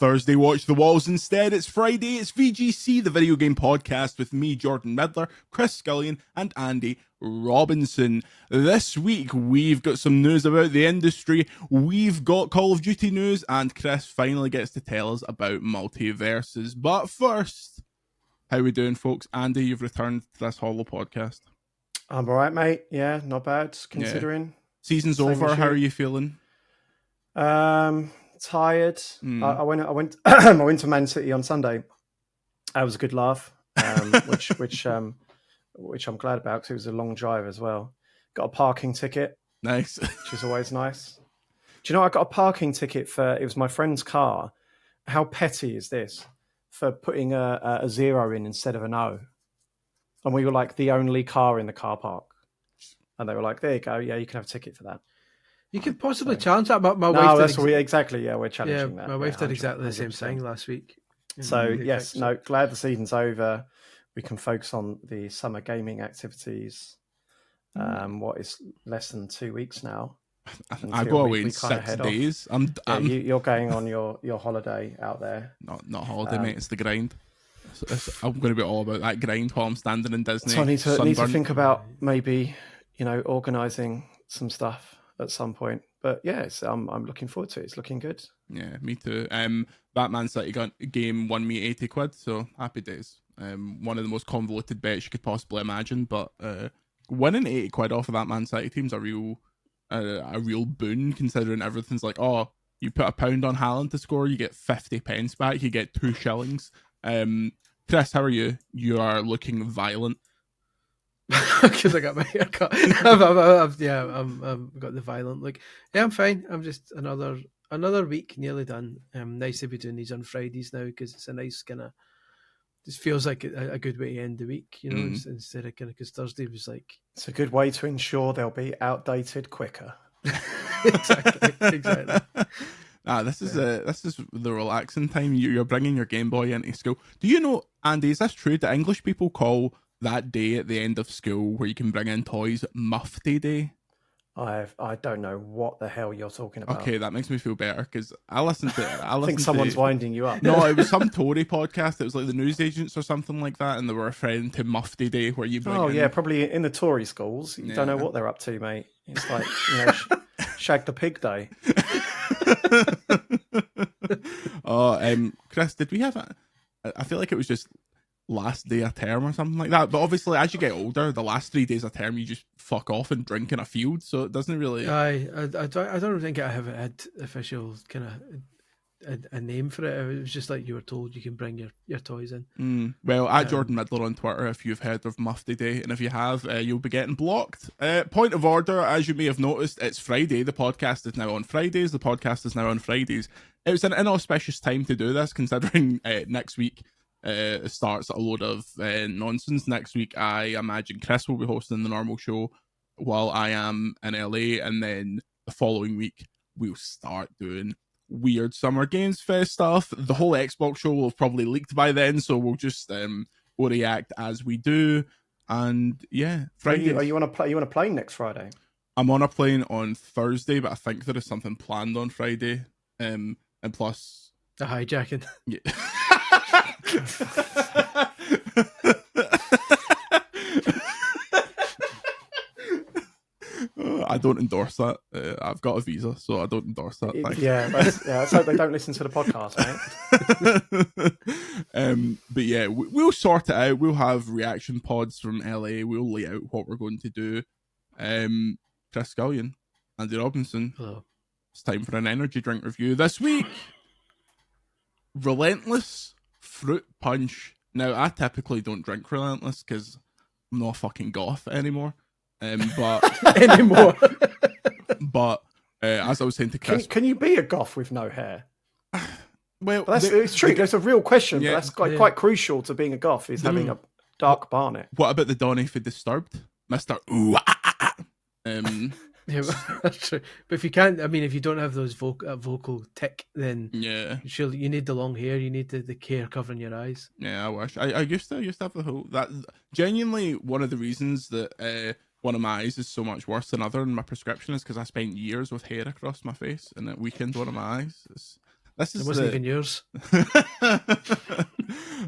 Thursday, watch the walls instead. It's Friday, it's VGC, the video game podcast with me, Jordan Midler, Chris Scullion, and Andy Robinson. This week, we've got some news about the industry, we've got Call of Duty news, and Chris finally gets to tell us about multiverses. But first, how we doing, folks? Andy, you've returned to this Hollow podcast. I'm all right, mate. Yeah, not bad, considering. Yeah. Season's over. How are you feeling? Tired. I went I went to Man City on Sunday. That was a good laugh, which I'm glad about because it was a long drive as well. Got a parking ticket. Nice. Which is always nice. Do you know I got a parking ticket it was my friend's car. How petty is this? For putting a zero in instead of an O. And we were like the only car in the car park. And they were like, there you go. Yeah, you can have a ticket for that. You could possibly challenge that, but my wife did exactly. Yeah, we're challenging that. My wife did exactly the same thing last week. So yes, glad the season's over. We can focus on the summer gaming activities. What is less than 2 weeks now? I go away in 6 days. You're going on your holiday out there. Not holiday, mate. It's the grind. I'm going to be all about that grind while I'm standing in Disney. So I need to think about maybe organising some stuff at some point. But yeah, I'm looking forward to it. It's looking good. Yeah, me too. Batman City game won me 80 quid, so happy days. One of the most convoluted bets you could possibly imagine, but winning 80 quid off of that Man City team's a real boon, considering everything's like, oh, you put £1 on Haaland to score, you get 50 pence back, you get 2 shillings. Chris, how are you? You are looking violent. Because I got my haircut. I've got the violent look. Yeah, I'm fine. I'm just another week nearly done. Nice to be doing these on Fridays now because it's a nice kind of. Just feels like a good way to end the week, instead of kind of because Thursday was like. It's a good way to ensure they'll be outdated quicker. Exactly. This is the relaxing time. You're bringing your Game Boy into school. Do you know, Andy? Is this true that English people call that day at the end of school where you can bring in toys Mufti Day? I don't know what the hell you're talking about. Okay, that makes me feel better because I think someone's winding you up. No, it was some Tory podcast. It was like the newsagents or something like that, and they were referring to Mufti Day where you bring yeah, probably in the Tory schools. You don't know what they're up to, mate. It's like Shag the Pig Day. Chris, did we have I feel like it was just last day of term or something like that, but obviously as you get older, the last 3 days of term you just fuck off and drink in a field, so it doesn't really. I don't think I have had official kind of a name for it. It was just like you were told you can bring your toys in. Well, at Jordan Midler on Twitter, if you've heard of Mufti Day, and if you have, you'll be getting blocked. Point of order, as you may have noticed, it's Friday. The podcast is now on Fridays. It was an inauspicious time to do this, considering next week starts a load of nonsense. Next week, I imagine Chris will be hosting the normal show while I am in LA, and then the following week we'll start doing weird Summer Games Fest stuff. The whole Xbox show will have probably leaked by then, so we'll just we'll react as we do. And yeah, Friday. Are you on a plane next Friday? I'm on a plane on Thursday, but I think there is something planned on Friday. And plus the hijacking. Yeah. I don't endorse that. I've got a visa, so I don't endorse that. Let's hope they don't listen to the podcast, mate. But yeah, we'll sort it out. We'll have reaction pods from LA. We'll lay out what we're going to do. Chris Scullion, Andy Robinson. Hello. It's time for an energy drink review this week. Relentless Fruit Punch. Now, I typically don't drink Relentless because I'm not a fucking goth anymore. But anymore. But as I was saying to Chris, can you be a goth with no hair? Well, it's true. There's a real question, but that's quite crucial to being a goth. Is having a dark barnet. What about the Donny for Disturbed, Mister? Yeah, that's true. But if you can't, if you don't have those vocal tick, then surely you need the long hair. You need the hair covering your eyes. Yeah, I wish. I used to have the whole that. Genuinely, one of the reasons that one of my eyes is so much worse than other in my prescription is because I spent years with hair across my face and it weakened one of my eyes. This It is wasn't even yours.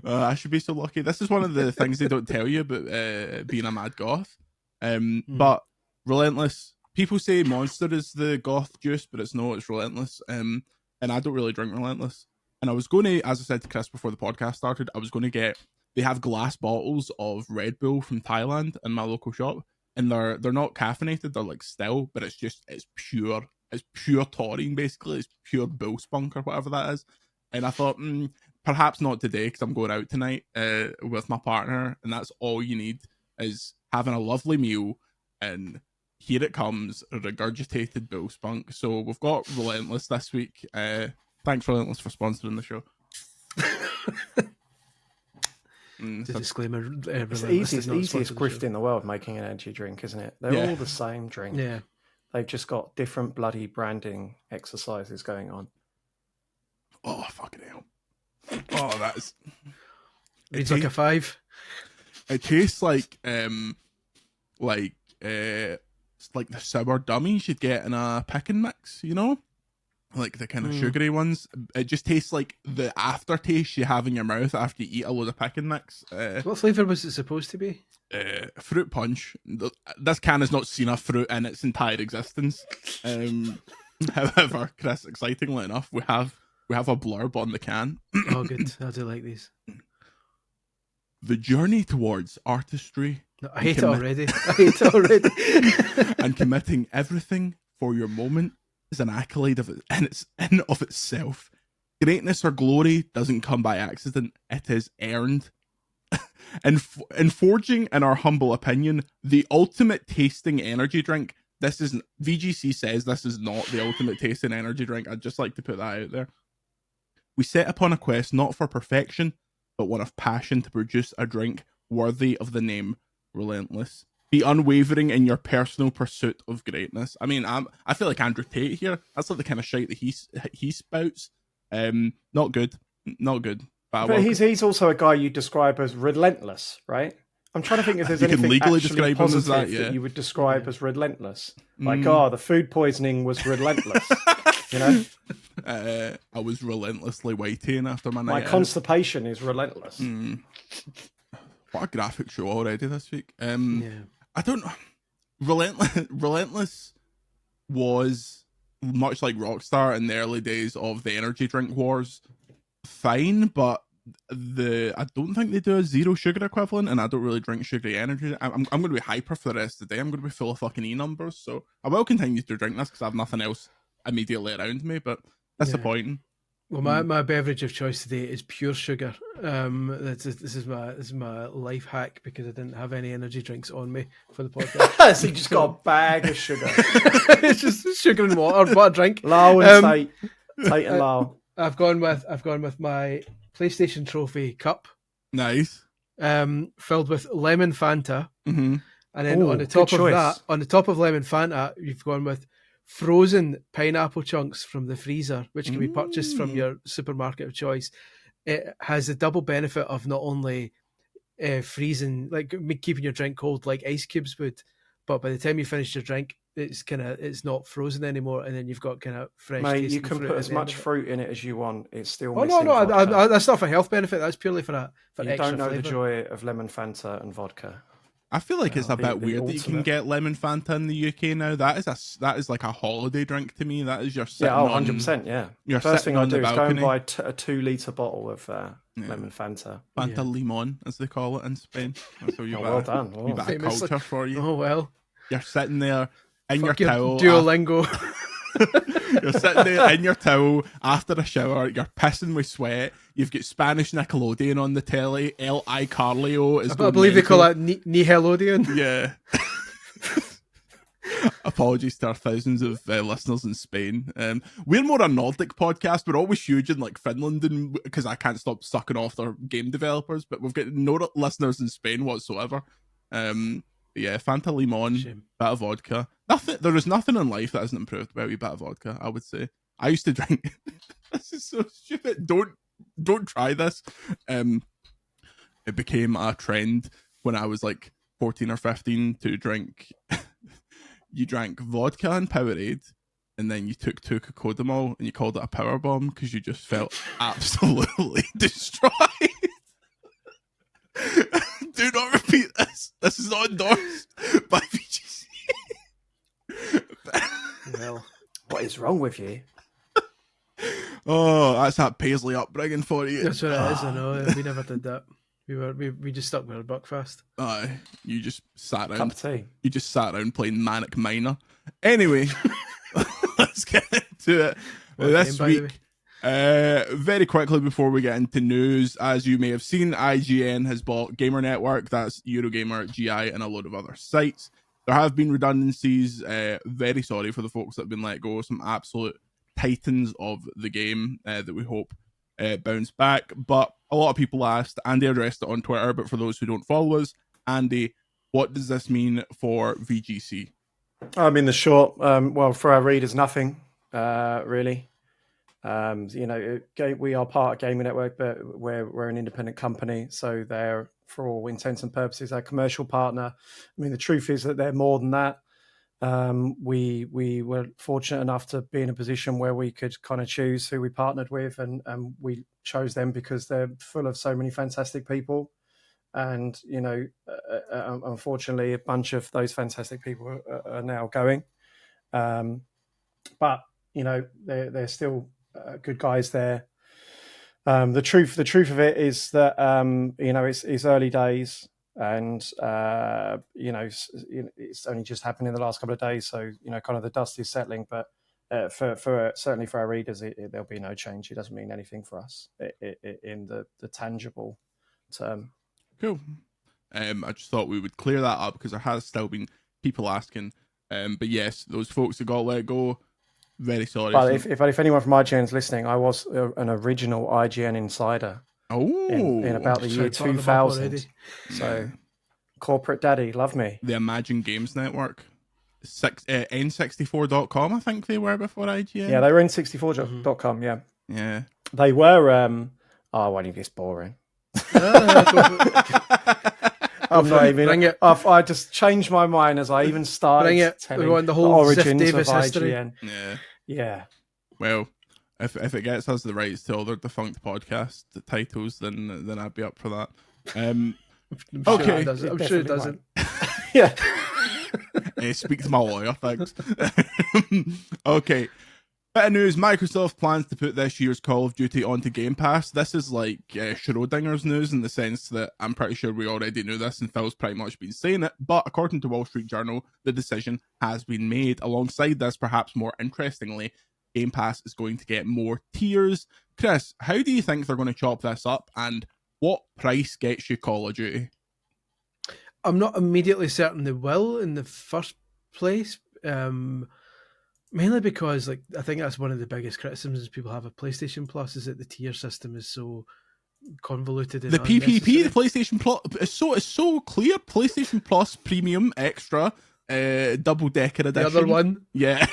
I should be so lucky. This is one of the things they don't tell you about being a mad goth. But Relentless. People say Monster is the goth juice, but it's Relentless. And I don't really drink Relentless. And I was going to, as I said to Chris before the podcast started, I was going to get. They have glass bottles of Red Bull from Thailand in my local shop, and they're not caffeinated. They're like still, but it's pure. It's pure taurine, basically. It's pure bull spunk or whatever that is. And I thought, perhaps not today because I'm going out tonight with my partner, and that's all you need is having a lovely meal. And here it comes, a regurgitated bull spunk. So we've got Relentless this week. Thanks, Relentless, for sponsoring the show. The disclaimer. It's the easiest grift in the world, making an energy drink, isn't it? They're all the same drink. Yeah. They've just got different bloody branding exercises going on. Oh, fucking hell. Oh, that's... Reads like a 5. It tastes like the sour dummies you'd get in a pick and mix, you know? Like the kind of sugary ones. It just tastes like the aftertaste you have in your mouth after you eat a load of pick and mix. What flavour was it supposed to be? Fruit punch. This can has not seen a fruit in its entire existence. However, Chris, excitingly enough, we have a blurb on the can. Oh, good. I do like these. The journey towards artistry. No, I hate it already. And committing everything for your moment is an accolade in of itself. Greatness or glory doesn't come by accident; it is earned. In forging, in our humble opinion, the ultimate tasting energy drink. This isn't VGC says this is not the ultimate tasting energy drink. I'd just like to put that out there. We set upon a quest not for perfection, but one of passion to produce a drink worthy of the name Relentless. Be unwavering in your personal pursuit of greatness. I mean, I feel like Andrew Tate here. That's like the kind of shite that he spouts. Not good. But he's also a guy you describe as relentless, right? I'm trying to think if there's anything legally actually positive that you would describe as relentless. Like, the food poisoning was relentless. You know? I was relentlessly waiting after my night. My constipation is relentless. What a graphic show already this week. I don't know. Relentless was much like Rockstar in the early days of the energy drink wars. Fine, but I don't think they do a zero sugar equivalent, and I don't really drink sugary energy. I'm going to be hyper for the rest of the day. I'm going to be full of fucking E numbers, so I will continue to drink this because I have nothing else immediately around me. But that's the point. Well, my beverage of choice today is pure sugar. This is my life hack because I didn't have any energy drinks on me for the podcast. So you just got a bag of sugar. It's just sugar and water. What a drink. Low and tight and low. I've gone with my PlayStation Trophy cup. Nice. Filled with lemon Fanta, and then on the top of lemon Fanta, you've gone with frozen pineapple chunks from the freezer, which can be purchased from your supermarket of choice. It has the double benefit of not only freezing, like keeping your drink cold like ice cubes would, but by the time you finish your drink, it's not frozen anymore, and then you've got kind of fresh. Mate, you can put as much fruit in it as you want. It's still. No, that's not for health benefit. That's purely for you extra don't know flavor. the joy of lemon Fanta and vodka. I feel like it's a bit weird that you can get lemon Fanta in the UK now. That is like a holiday drink to me. That is your 100%. Yeah. First thing I do is go and buy a 2-litre bottle of lemon Fanta. Fanta Limon, as they call it in Spain. That's how you well done. Oh, bit of culture for you. Oh well. You're sitting there in your towel. Duolingo. You're sitting there in your towel after a shower. You're pissing with sweat. You've got Spanish Nickelodeon on the telly. El iCarlio is. I believe they call that Nickelodeon. Yeah. Apologies to our thousands of listeners in Spain. We're more a Nordic podcast. We're always huge in like Finland, and because I can't stop sucking off their game developers. But we've got no listeners in Spain whatsoever. Yeah, Fanta Limon, bit of vodka. There is nothing in life that hasn't improved by a wee bit of vodka, I would say. I used to drink. This is so stupid. Don't try this. It became a trend when I was like 14 or 15 to drink. You drank vodka and Powerade, and then you took two Cocodamol and you called it a power bomb because you just felt absolutely destroyed. Do not repeat this. This is not endorsed by VGC. Well, what is wrong with you? Oh, that's that Paisley upbringing for you. That's what it is. I know. We never did that. We just stuck with our Buckfast. Aye, you just sat Cup around. of tea. You just sat around playing Manic Miner. Anyway, let's get into it. This week, very quickly before we get into news, as you may have seen, IGN has bought Gamer Network. That's Eurogamer, GI, and a load of other sites. There have been redundancies. Very sorry for the folks that have been let go. Some absolute titans of the game that we hope bounce back. But a lot of people asked, Andy addressed it on Twitter, but for those who don't follow us, Andy, what does this mean for VGC? I mean, the short, well, for our readers, nothing really. We are part of Gaming Network, but we're an independent company, so they're, for all intents and purposes, our commercial partner. I mean, the truth is that they're more than that. We were fortunate enough to be in a position where we could kind of choose who we partnered with, and we chose them because they're full of so many fantastic people. And, unfortunately, a bunch of those fantastic people are now going. But, they're still good guys there. The truth of it is that, it's early days, and, it's only just happened in the last couple of days. So, kind of the dust is settling. But for certainly for our readers, there'll be no change. It doesn't mean anything for us in the tangible term. Cool. I just thought we would clear that up because there has still been people asking. But yes, those folks that got let go, very sorry. But if anyone from IGN is listening, I was an original IGN insider. In about the year 2000. So, corporate daddy, love me. The Imagine Games Network. N64.com, I think they were before IGN. Yeah, they were N64.com, yeah. Yeah. They were, why don't you get boring? I'm not even. I just changed my mind as I even started telling the whole origins Davis of history. IGN. Yeah. Well, if it gets us the rights to all their defunct podcast titles, then I'd be up for that. Okay, I'm sure it doesn't. Yeah. Speak to my lawyer, thanks. Okay. Bit of news, Microsoft plans to put this year's Call of Duty onto Game Pass. This is like Schrodinger's news in the sense that I'm pretty sure we already knew this and Phil's pretty much been saying it, but according to Wall Street Journal, the decision has been made. Alongside this, perhaps more interestingly, Game Pass is going to get more tiers. Chris, how do you think they're going to chop this up, and what price gets you Call of Duty? I'm not immediately certain they will in the first place. Mainly because, I think that's one of the biggest criticisms people have of PlayStation Plus is that the tier system is so convoluted. And the PPP, the PlayStation Plus, it's so clear. PlayStation Plus Premium Extra, double decker edition. The other one, yeah.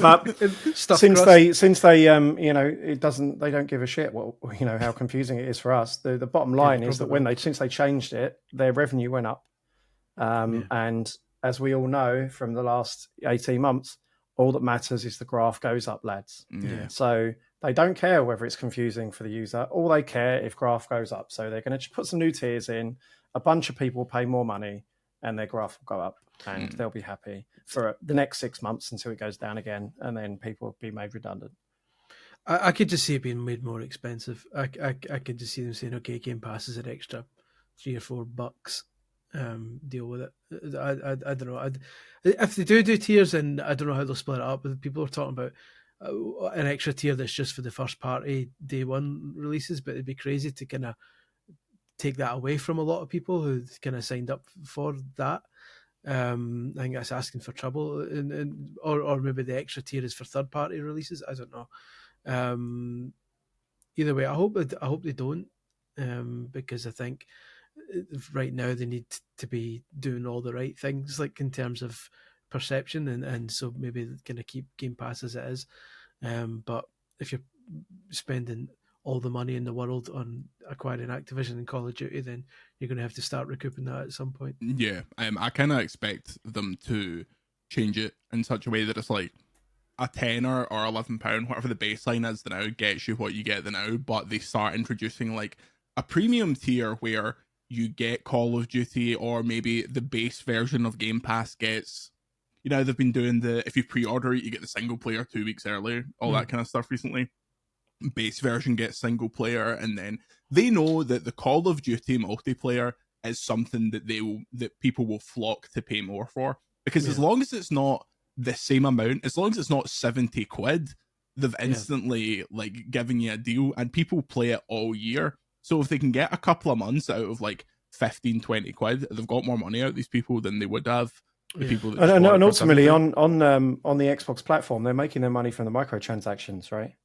But since they they don't give a shit how confusing it is for us. The bottom line is that since they changed it, their revenue went up, and as we all know from the last 18 months. All that matters is the graph goes up, lads. Yeah. So they don't care whether it's confusing for the user. All they care if graph goes up. So they're going to put some new tiers in. A bunch of people will pay more money, and their graph will go up, and they'll be happy for the next 6 months until it goes down again, and then people will be made redundant. I could just see it being made more expensive. I could just see them saying, "Okay, Game Pass is an extra $3 or $4." Deal with it. I don't know. If they do tiers, and I don't know how they'll split it up. But people are talking about an extra tier that's just for the first party day one releases. But it'd be crazy to kind of take that away from a lot of people who kind of signed up for that. I think that's asking for trouble, or maybe the extra tier is for third party releases. I don't know. Either way, I hope they don't, because I think right now they need to be doing all the right things, in terms of perception, and so maybe kind of keep Game Pass as it is. But if you're spending all the money in the world on acquiring Activision and Call of Duty, then you're going to have to start recouping that at some point. Yeah, I kind of expect them to change it in such a way that it's a tenner or £11, whatever the baseline is now, gets you what you get now, but they start introducing like a premium tier where you get Call of Duty, or maybe the base version of Game Pass gets, you know, they've been doing if you pre-order it, you get the single player 2 weeks early, all that kind of stuff recently. Base version gets single player, and then they know that the Call of Duty multiplayer is something that people will flock to pay more for, because as long as it's not the same amount, as long as it's not 70 quid, they've instantly like given you a deal, and people play it all year. So if they can get a couple of months out of like 15, 20 quid, they've got more money out of these people than they would have the people that and ultimately on the Xbox platform, they're making their money from the microtransactions, right?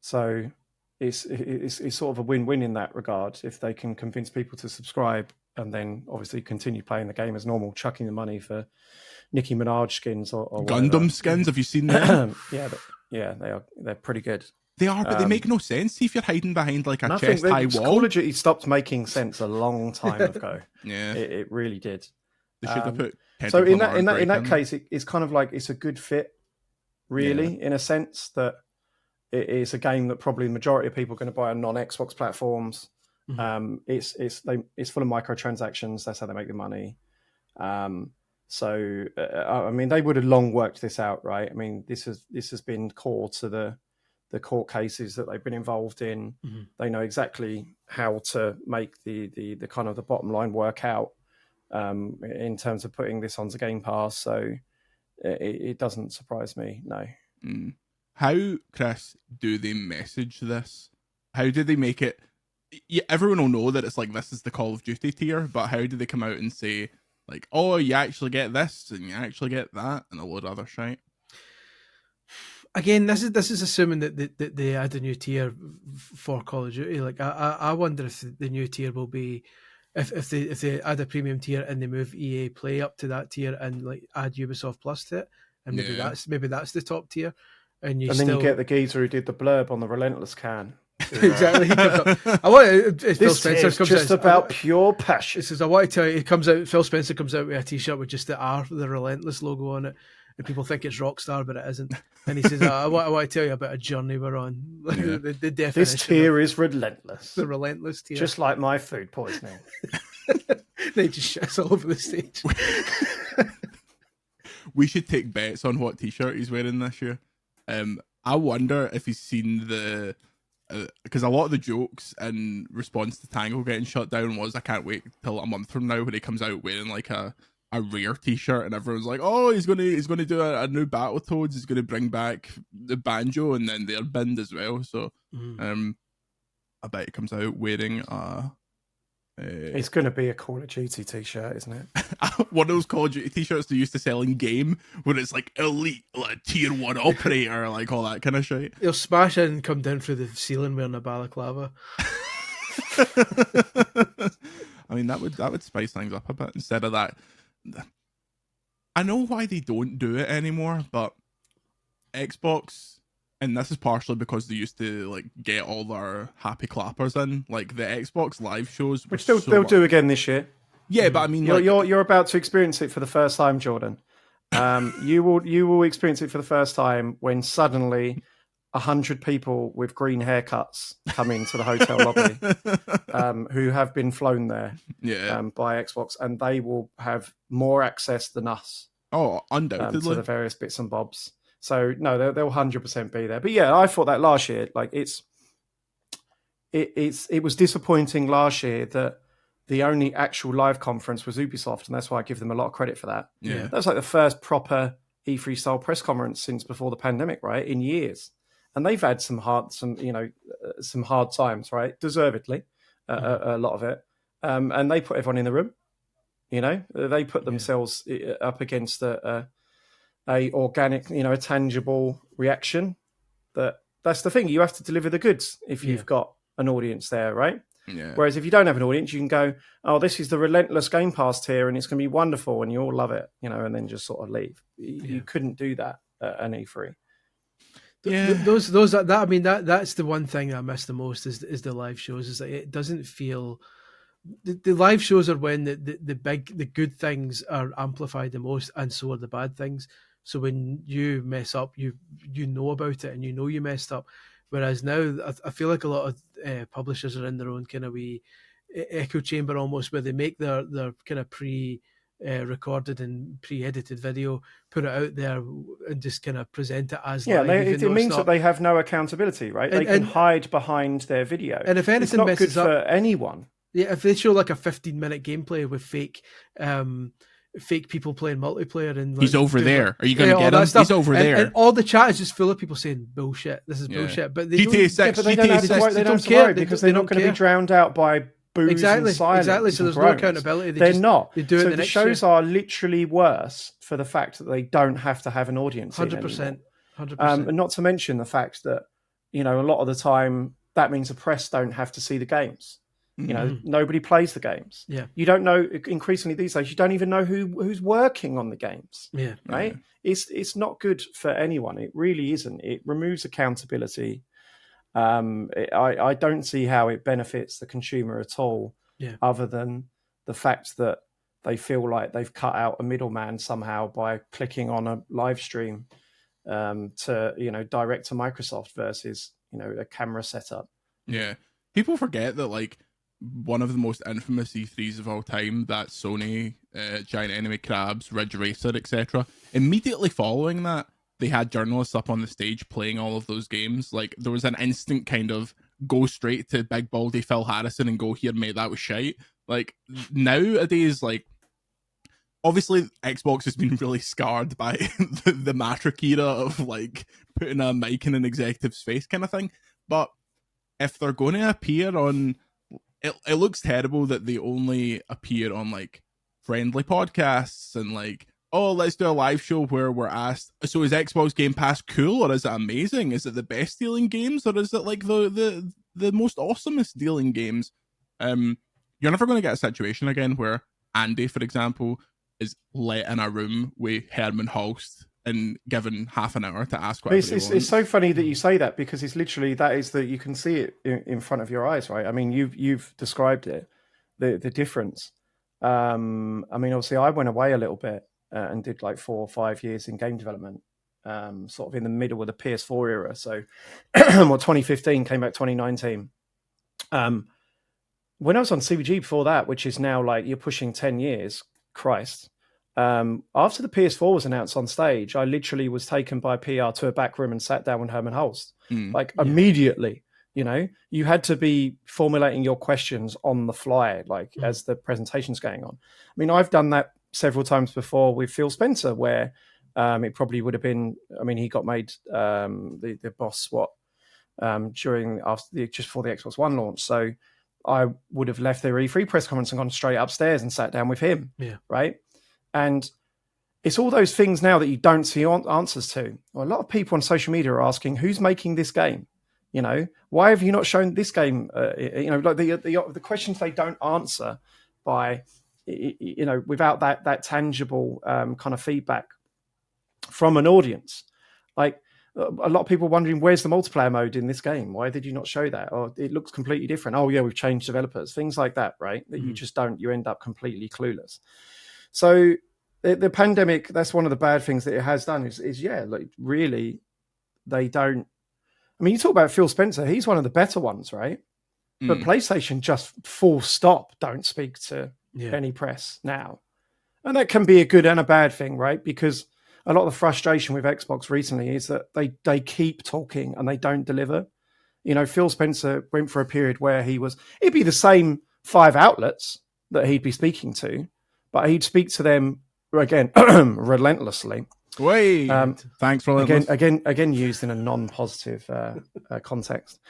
So it's sort of a win-win in that regard if they can convince people to subscribe and then obviously continue playing the game as normal, chucking the money for Nicki Minaj skins or Gundam whatever. skins. Have you seen them? They're pretty good. They are, but they make no sense. See, if you're hiding behind like a chest-high wall. Call of Duty stopped making sense a long time ago. Yeah, it really did. They should have put. So in that case, it's kind of like it's a good fit, really, in a sense that it is a game that probably the majority of people are going to buy on non-Xbox platforms. It's full of microtransactions. That's how they make the money. So I mean, they would have long worked this out, right? I mean, this has been core to the court cases that they've been involved in. They know exactly how to make the kind of the bottom line work out in terms of putting this onto Game Pass. So it doesn't surprise me. No. How, Chris, do they message this? How do they make it? Yeah, everyone will know that it's like, this is the Call of Duty tier, but how do they come out and say like, oh, you actually get this and you actually get that and a load of other shit? Again, this is assuming that they add a new tier for Call of Duty. Like, I wonder if the new tier will be if they add a premium tier and they move EA Play up to that tier and like add Ubisoft Plus to it, and maybe that's the top tier, and then you get the geezer who did the blurb on the Relentless can. Exactly. He comes up. I want Phil Spencer comes just out, about pure passion. He says, "I want to tell you." He comes out. Phil Spencer comes out with a T-shirt with just the R, the Relentless logo on it, and people think it's Rockstar, but it isn't. And he says, I want to tell you about a journey we're on. The definition. This tier is relentless. The Relentless tier, just like my food poisoning. They just shits all over the stage. We should take bets on what T-shirt he's wearing this year. I wonder if he's seen because a lot of the jokes in response to Tango getting shut down was, I can't wait till a month from now when he comes out wearing like a Rare T-shirt and everyone's like, oh, he's gonna do a new Battletoads, he's gonna bring back the banjo, and then they're binned as well. So I bet he comes out wearing it's going to be a Call of Duty T-shirt, isn't it? One of those Call of Duty T-shirts they used to sell in game, where it's like elite, like tier 1 operator, like all that kind of shit. He'll smash in and come down through the ceiling wearing a balaclava. I mean, that would spice things up a bit instead of that. I know why they don't do it anymore, but Xbox, and this is partially because they used to like get all their happy clappers in, like the Xbox live shows, which they'll do again this year. Yeah, but I mean, you're about to experience it for the first time, Jordan. You will experience it for the first time when suddenly 100 people with green haircuts come into the hotel lobby, who have been flown there, by Xbox, and they will have more access than us. Oh, undoubtedly, to the various bits and bobs. So no, they'll 100% be there. But yeah, I thought that last year, like it was disappointing last year that the only actual live conference was Ubisoft, and that's why I give them a lot of credit for that. Yeah, that was like the first proper E3 style press conference since before the pandemic, right? In years, and they've had some hard times, right? Deservedly, a lot of it, and they put everyone in the room. You know, they put themselves up against a organic, a tangible reaction. That's the thing. You have to deliver the goods if you've got an audience there, right? Yeah. Whereas if you don't have an audience, you can go, oh, this is the Relentless Game Pass tier and it's going to be wonderful and you all love it, and then just sort of leave. You couldn't do that at an E3. Yeah, that's the one thing I miss the most is the live shows. Is that it doesn't feel. The live shows are when the good things are amplified the most, and so are the bad things. So when you mess up, you know about it and you know you messed up. Whereas now, I feel like a lot of publishers are in their own kind of wee echo chamber almost, where they make their kind of recorded and pre-edited video, put it out there, and just kind of present it as live. It means that they have no accountability, right? They can hide behind their video, and if anything, it's not messes good up for anyone. Yeah, if they show like a 15-minute gameplay with fake people playing multiplayer, and he's over there. Are you going to get him? He's over there. And all the chat is just full of people saying bullshit. This is bullshit. But they GTA 6, but they don't have to worry because they're not going to be drowned out by booze and silence. Exactly. So there's no accountability. They're not. They do it. So the next shows year. are literally worse for the fact that they don't have to have an audience. 100%. And not to mention the fact that a lot of the time that means the press don't have to see the games. Nobody plays the games. Yeah. You don't know, increasingly these days, you don't even know who's working on the games. Yeah. Right? Yeah. It's not good for anyone. It really isn't. It removes accountability. I don't see how it benefits the consumer at all, other than the fact that they feel like they've cut out a middleman somehow by clicking on a live stream to direct to Microsoft versus a camera setup. Yeah. People forget that like one of the most infamous E3s of all time, that Sony Giant Enemy Crabs, Ridge Racer, etc. Immediately following that, they had journalists up on the stage playing all of those games. Like, there was an instant kind of go straight to big baldy Phil Harrison and go, here, mate, that was shite. Like, nowadays, like, obviously Xbox has been really scarred by the Matrix era of like putting a mic in an executive's face kind of thing. But if they're going to appear on, it looks terrible that they only appear on like friendly podcasts and like, oh, let's do a live show where we're asked, so is Xbox Game Pass cool, or is it amazing? Is it the best dealing games, or is it like the most awesomest dealing games? You're never going to get a situation again where Andy, for example, is let in a room with Herman Hulst and given half an hour to ask whatever he wants. It's so funny that you say that, because it's literally, you can see it in front of your eyes, right? I mean, you've described it, the difference. I mean, obviously, I went away a little bit and did like 4 or 5 years in game development, sort of in the middle of the PS4 era. So, 2015 came back 2019. When I was on CBG before that, which is now like you're pushing 10 years, Christ. After the PS4 was announced on stage, I literally was taken by PR to a back room and sat down with Herman Hulst. Immediately. You had to be formulating your questions on the fly, as the presentation's going on. I mean, I've done that several times before with Phil Spencer, where it probably would have been, I mean, he got made the boss SWAT just before the Xbox One launch. So I would have left their E3 press conference and gone straight upstairs and sat down with him. Yeah. Right. And it's all those things now that you don't see answers to. Well, a lot of people on social media are asking, who's making this game? Why have you not shown this game? Like the questions they don't answer by, without that tangible kind of feedback from an audience. Like a lot of people wondering, where's the multiplayer mode in this game? Why did you not show that? Or it looks completely different. Oh yeah, we've changed developers. Things like that, right? That you just don't. You end up completely clueless. So the pandemic, that's one of the bad things that it has done is like really they don't. I mean, you talk about Phil Spencer, he's one of the better ones, right? But PlayStation just full stop don't speak to any press now. And that can be a good and a bad thing, right? Because a lot of the frustration with Xbox recently is that they keep talking and they don't deliver. Phil Spencer went for a period where it'd be the same 5 outlets that he'd be speaking to, but he'd speak to them again relentlessly. Wait, thanks for again used in a non-positive context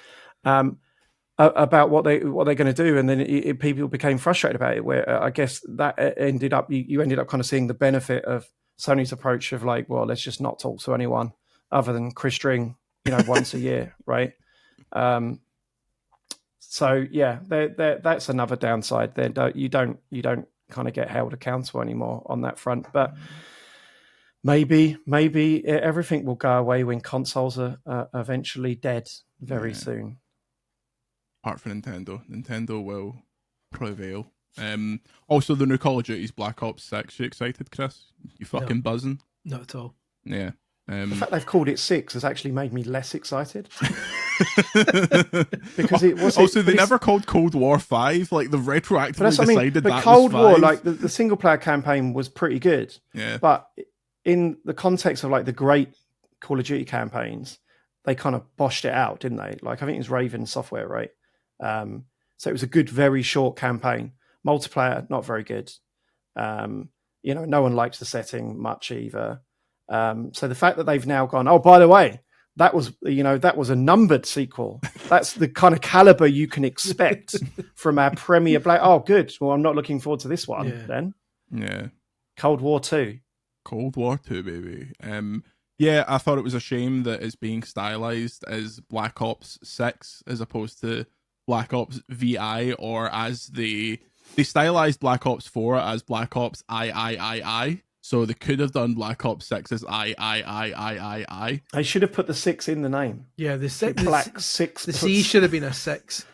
about what they're going to do, and then people became frustrated about it. Where I guess that ended up you ended up kind of seeing the benefit of Sony's approach of like, well, let's just not talk to anyone other than Chris String, once a year, right? So yeah, that's another downside. You don't kind of get held accountable anymore on that front, but. Maybe everything will go away when consoles are eventually dead very soon. Apart from Nintendo will prevail. Also, the new Call of Duty's Black Ops 6. You excited, Chris? You fucking buzzing? Not at all. Yeah. The fact they've called it 6 has actually made me less excited. Because it was also they never called Cold War 5. Like, they've retroactively decided but that Cold was War, 5. like the single player campaign was pretty good. Yeah. But in the context of like the great Call of Duty campaigns, they kind of boshed it out, didn't they? Like, I think it was Raven Software, right? So it was a good, very short campaign. Multiplayer, not very good. No one likes the setting much either. So the fact that they've now gone, oh, by the way, that was a numbered sequel. That's the kind of caliber you can expect from our premier play. Oh, good. Well, I'm not looking forward to this one then. Yeah. Cold War 2. Cold War 2, baby. Yeah, I thought it was a shame that it's being stylized as Black Ops 6 as opposed to Black Ops VI, or as they stylized Black Ops 4 as Black Ops I. So they could have done Black Ops 6 as I. They should have put the 6 in the name. Yeah, the Black 6. The C should have been a 6.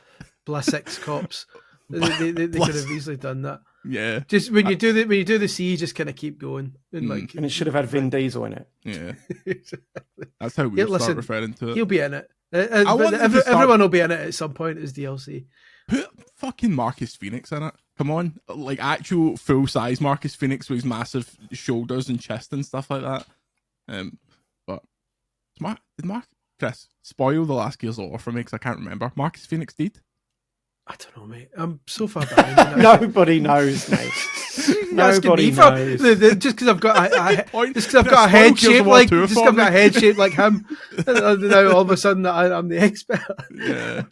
Black 6 cops. They could have easily done that. Yeah. Just when you do the C, you just kind of keep going, and and it should have had Vin Diesel in it. Yeah. That's how we start referring to it. He'll be in it. Everyone will be in it at some point as DLC. Put fucking Marcus Phoenix in it. Come on. Like, actual full-size Marcus Phoenix with his massive shoulders and chest and stuff like that. But did Chris spoil the last Gears of War for me, because I can't remember. Marcus Phoenix did? I don't know, mate. I'm so far behind. Nobody knows, mate. Nobody knows. Just because I've got a head shape like him, now all of a sudden I'm the expert. Yeah.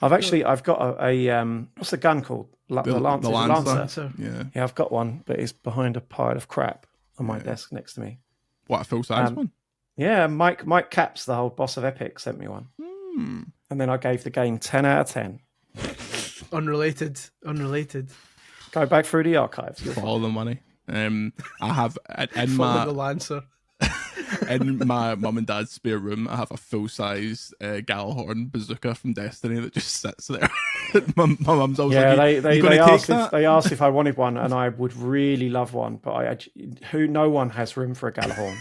I've got a what's the gun called? The Lancer. Yeah. Yeah, I've got one, but it's behind a pile of crap on my desk next to me. What, a full-size one? Yeah, Mike Capps, the whole boss of Epic, sent me one. And then I gave the game 10 out of 10. Unrelated. Go back through the archives. For all the money. I have in the Lancer. In my mum and dad's spare room, I have a full-size Gallahorn bazooka from Destiny that just sits there. my mum's always like, they asked if I wanted one, and I would really love one, but no one has room for a Gallahorn.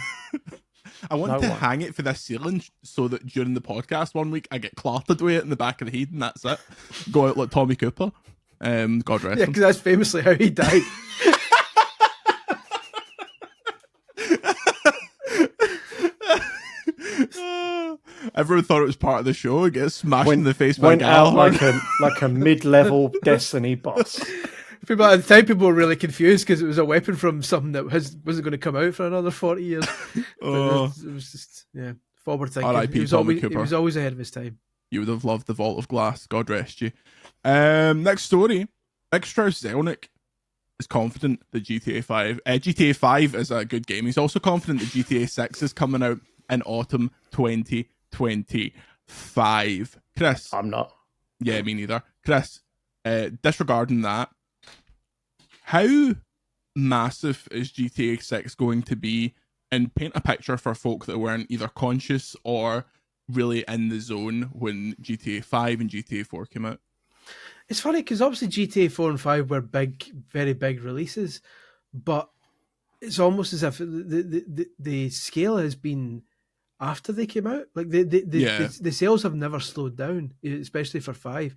I want to hang it for this ceiling so that during the podcast one week I get clattered with it in the back of the head, and that's it. Go out like Tommy Cooper. God rest him. Yeah, because that's famously how he died. Everyone thought it was part of the show. It gets smashed in the face by went out Gallagher. like a mid-level Destiny boss. People at the time, people were really confused because it was a weapon from something that wasn't going to come out for another 40 years. It was just forward thinking. R.I.P. Tommy Cooper. He was always ahead of his time. You would have loved the Vault of Glass. God rest you. Next story. Big Strauss Zelnick is confident that GTA 5 is a good game. He's also confident that GTA 6 is coming out in autumn 2025. Chris. I'm not. Yeah, me neither. Chris, disregarding that, how massive is GTA 6 going to be? And paint a picture for folk that weren't either conscious or really in the zone when GTA 5 and GTA 4 came out. It's funny because obviously GTA 4 and 5 were big, very big releases, but it's almost as if the scale has been after they came out. Like the sales have never slowed down, especially for 5.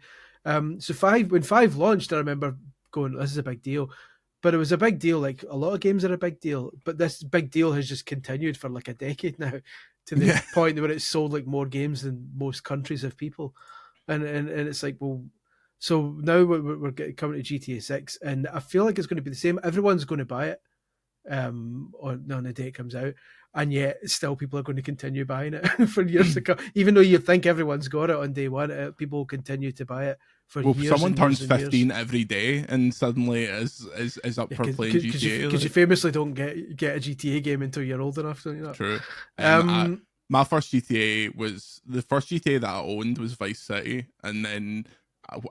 So 5, when 5 launched, I remember going, "This is a big deal," but it was a big deal. Like a lot of games are a big deal, but this big deal has just continued for like a decade now, to the point where it's sold like more games than most countries have people, and it's like, well, so now we're coming to GTA 6, and I feel like it's going to be the same. Everyone's going to buy it on the day it comes out, and yet still people are going to continue buying it for years to come. Even though you think everyone's got it on day one, people will continue to buy it for years. Well, someone turns 15 every day and suddenly is up for playing GTA. Because you famously don't get a GTA game until you're old enough, don't you? True. My first GTA was the first GTA that I owned was Vice City, and then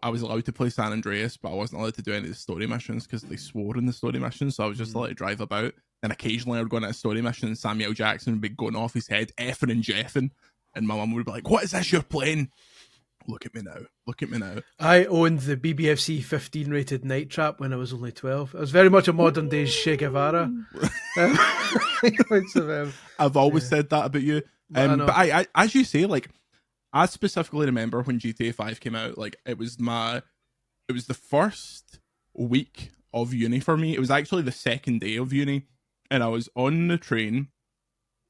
I was allowed to play San Andreas, but I wasn't allowed to do any of the story missions because they swore in the story missions. So I was just allowed to drive about. And occasionally I would go on a story mission and Samuel Jackson would be going off his head, effing and jeffing. And my mum would be like, "What is this you're playing?" Look at me now. Look at me now. I owned the BBFC 15 rated Night Trap when I was only 12. I was very much a modern day Che Guevara. I've always said that about you. But I, as you say, like, I specifically remember when GTA 5 came out, like, it was the first week of uni for me. It was actually the second day of uni, and I was on the train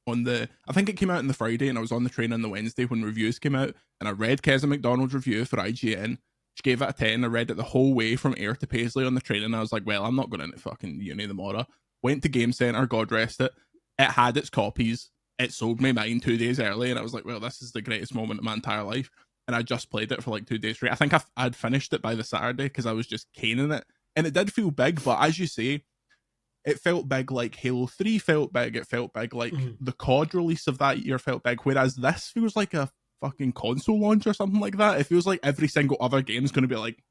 I think it came out on the Friday, and I was on the train on the Wednesday when reviews came out, and I read Keza McDonald's review for IGN. She gave it a 10. I read it the whole way from Ayr to Paisley on the train, and I was like, well, I'm not going into fucking uni tomorrow. Went to Game Centre, God rest it. It had its copies. It sold me mine 2 days early, and I was like, well, this is the greatest moment of my entire life. And I just played it for like 2 days straight. I think I'd finished it by the Saturday because I was just caning it. And it did feel big, but as you say, it felt big like Halo 3 felt big. It felt big like the COD release of that year felt big. Whereas this feels like a fucking console launch or something like that. It feels like every single other game is going to be like,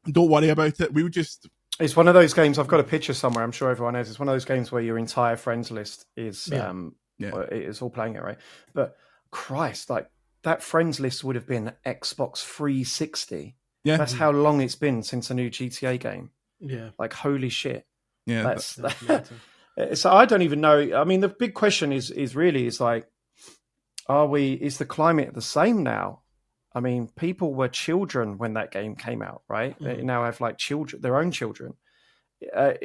don't worry about it. We'll just... It's one of those games, I've got a picture somewhere, I'm sure everyone knows. It's one of those games where your entire friends list is it's all playing it, right? But Christ, like that friends list would have been Xbox 360. Yeah. That's how long it's been since a new GTA game. Yeah. Like, holy shit. Yeah. That's so I don't even know. I mean, the big question is like, is the climate the same now? I mean, people were children when that game came out, right? They now have like children, their own children. I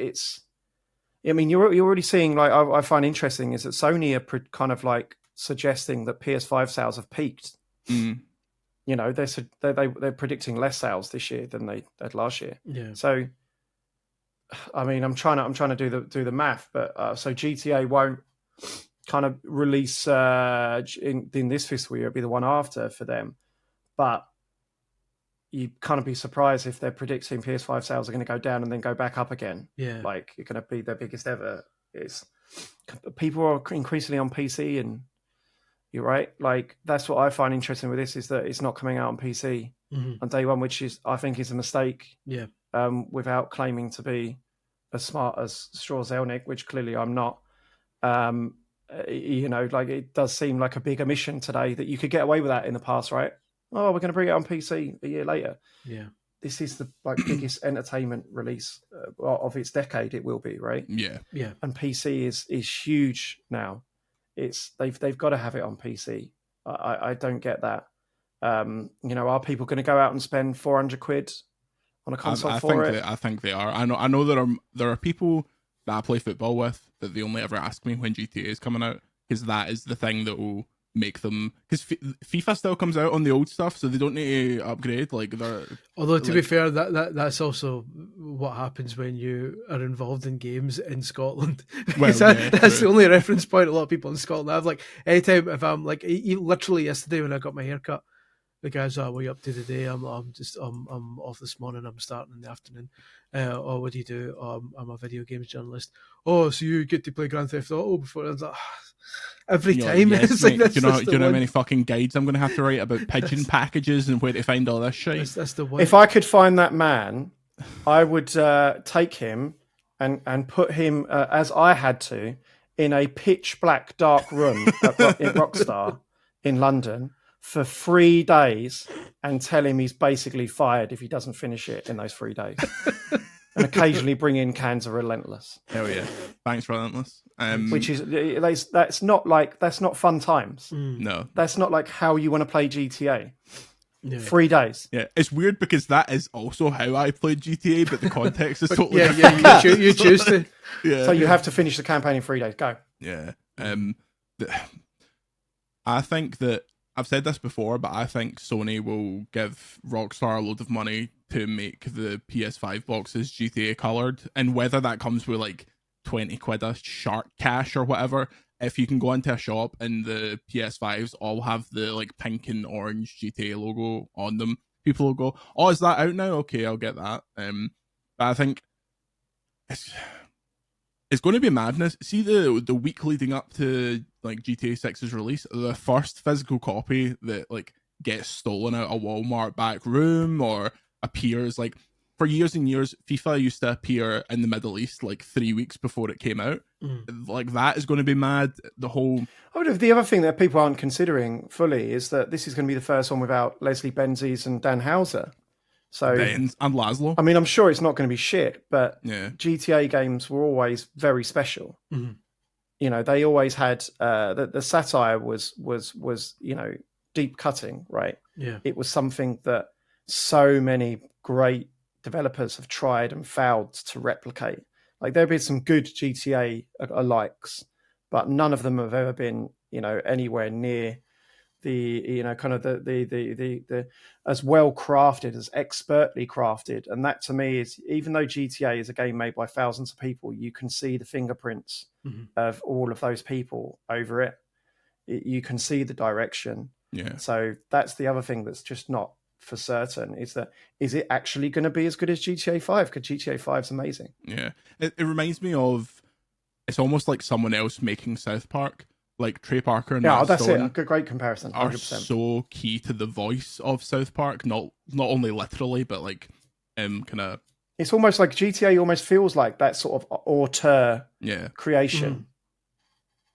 mean, you're already seeing, like, I find interesting is that Sony are kind of like suggesting that PS5 sales have peaked. You know, they're predicting less sales this year than they had last year. Yeah. So, I mean, I'm trying to do the math, but so GTA won't kind of release in this fiscal year. It'll be the one after for them, but you kind of be surprised if they're predicting PS5 sales are going to go down and then go back up again. Yeah, like it's going to be their biggest ever. People are increasingly on PC, and you're right. Like, that's what I find interesting with this, is that it's not coming out on PC on day one, which is, I think, is a mistake. Yeah. Without claiming to be as smart as Straw Zelnick, which clearly I'm not. You know, like, it does seem like a big omission today that you could get away with that in the past, right? Oh, we're going to bring it on PC a year later. Yeah. This is the biggest entertainment release of its decade. It will be, right? Yeah. Yeah. And PC is huge now. They've got to have it on PC. I don't get that. You know, are people going to go out and spend 400 quid on a console for it? I think they are. I know there are people that I play football with that they only ever ask me when GTA is coming out, because that is the thing that will make them, because FIFA still comes out on the old stuff, so they don't need to upgrade. Like, although to be fair, that's also what happens when you are involved in games in Scotland. Well, that's the only reference point a lot of people in Scotland have. Like, anytime, if I'm like, literally yesterday when I got my haircut, the guys are, "What are you up to today?" I'm off this morning. I'm starting in the afternoon. Oh, what do you do? I'm a video games journalist. Oh, so you get to play Grand Theft Auto before? I was like, every time. Like, yes, it's like, mate, do you know how many fucking guides I'm going to have to write about pigeon packages and where to find all this shit? That's the one. If I could find that man, I would take him and put him, as I had to, in a pitch black dark room at Rockstar in London for 3 days and tell him he's basically fired if he doesn't finish it in those 3 days. And occasionally bring in cans of Relentless. Hell yeah. Thanks, Relentless. Which is, that's not fun times. No. That's not like how you want to play GTA. Yeah. 3 days. Yeah, it's weird because that is also how I played GTA, but the context is totally different. You choose to. Yeah. So you have to finish the campaign in 3 days. Go. Yeah. I think that, I've said this before, but I think Sony will give Rockstar a load of money to make the PS5 boxes GTA coloured, and whether that comes with like 20 quid a shark cash or whatever, if you can go into a shop and the PS5s all have the like pink and orange GTA logo on them, people will go, "Oh, is that out now? Okay, I'll get that." But I think it's going to be madness. See, the week leading up to like GTA 6's release, the first physical copy that like gets stolen out of Walmart back room or appears, like, for years and years, FIFA used to appear in the Middle East like 3 weeks before it came out. Like that is going to be mad. The whole. The other thing that people aren't considering fully is that this is going to be the first one without Leslie Benzies and Dan Houser. So And Laszlo. I mean, I'm sure it's not going to be shit, but Yeah. GTA games were always very special. You know, they always had the satire was deep cutting, right? Yeah. It was something that so many great developers have tried and failed to replicate. Like there have been some good GTA alikes, but none of them have ever been, anywhere near the, kind of the as well crafted, as expertly crafted. And that to me is, even though GTA is a game made by thousands of people, you can see the fingerprints of all of those people over it. You can see the direction. Yeah. So that's the other thing that's just not for certain, is it actually going to be as good as GTA 5? Because GTA 5 is amazing. Yeah. It reminds me of, it's almost like someone else making South Park. Like Trey Parker and Matt that's Stone it. A great comparison. 100%. are so key to the voice of South Park. Not only literally, but like kind of. It's almost like GTA almost feels like that sort of auteur creation,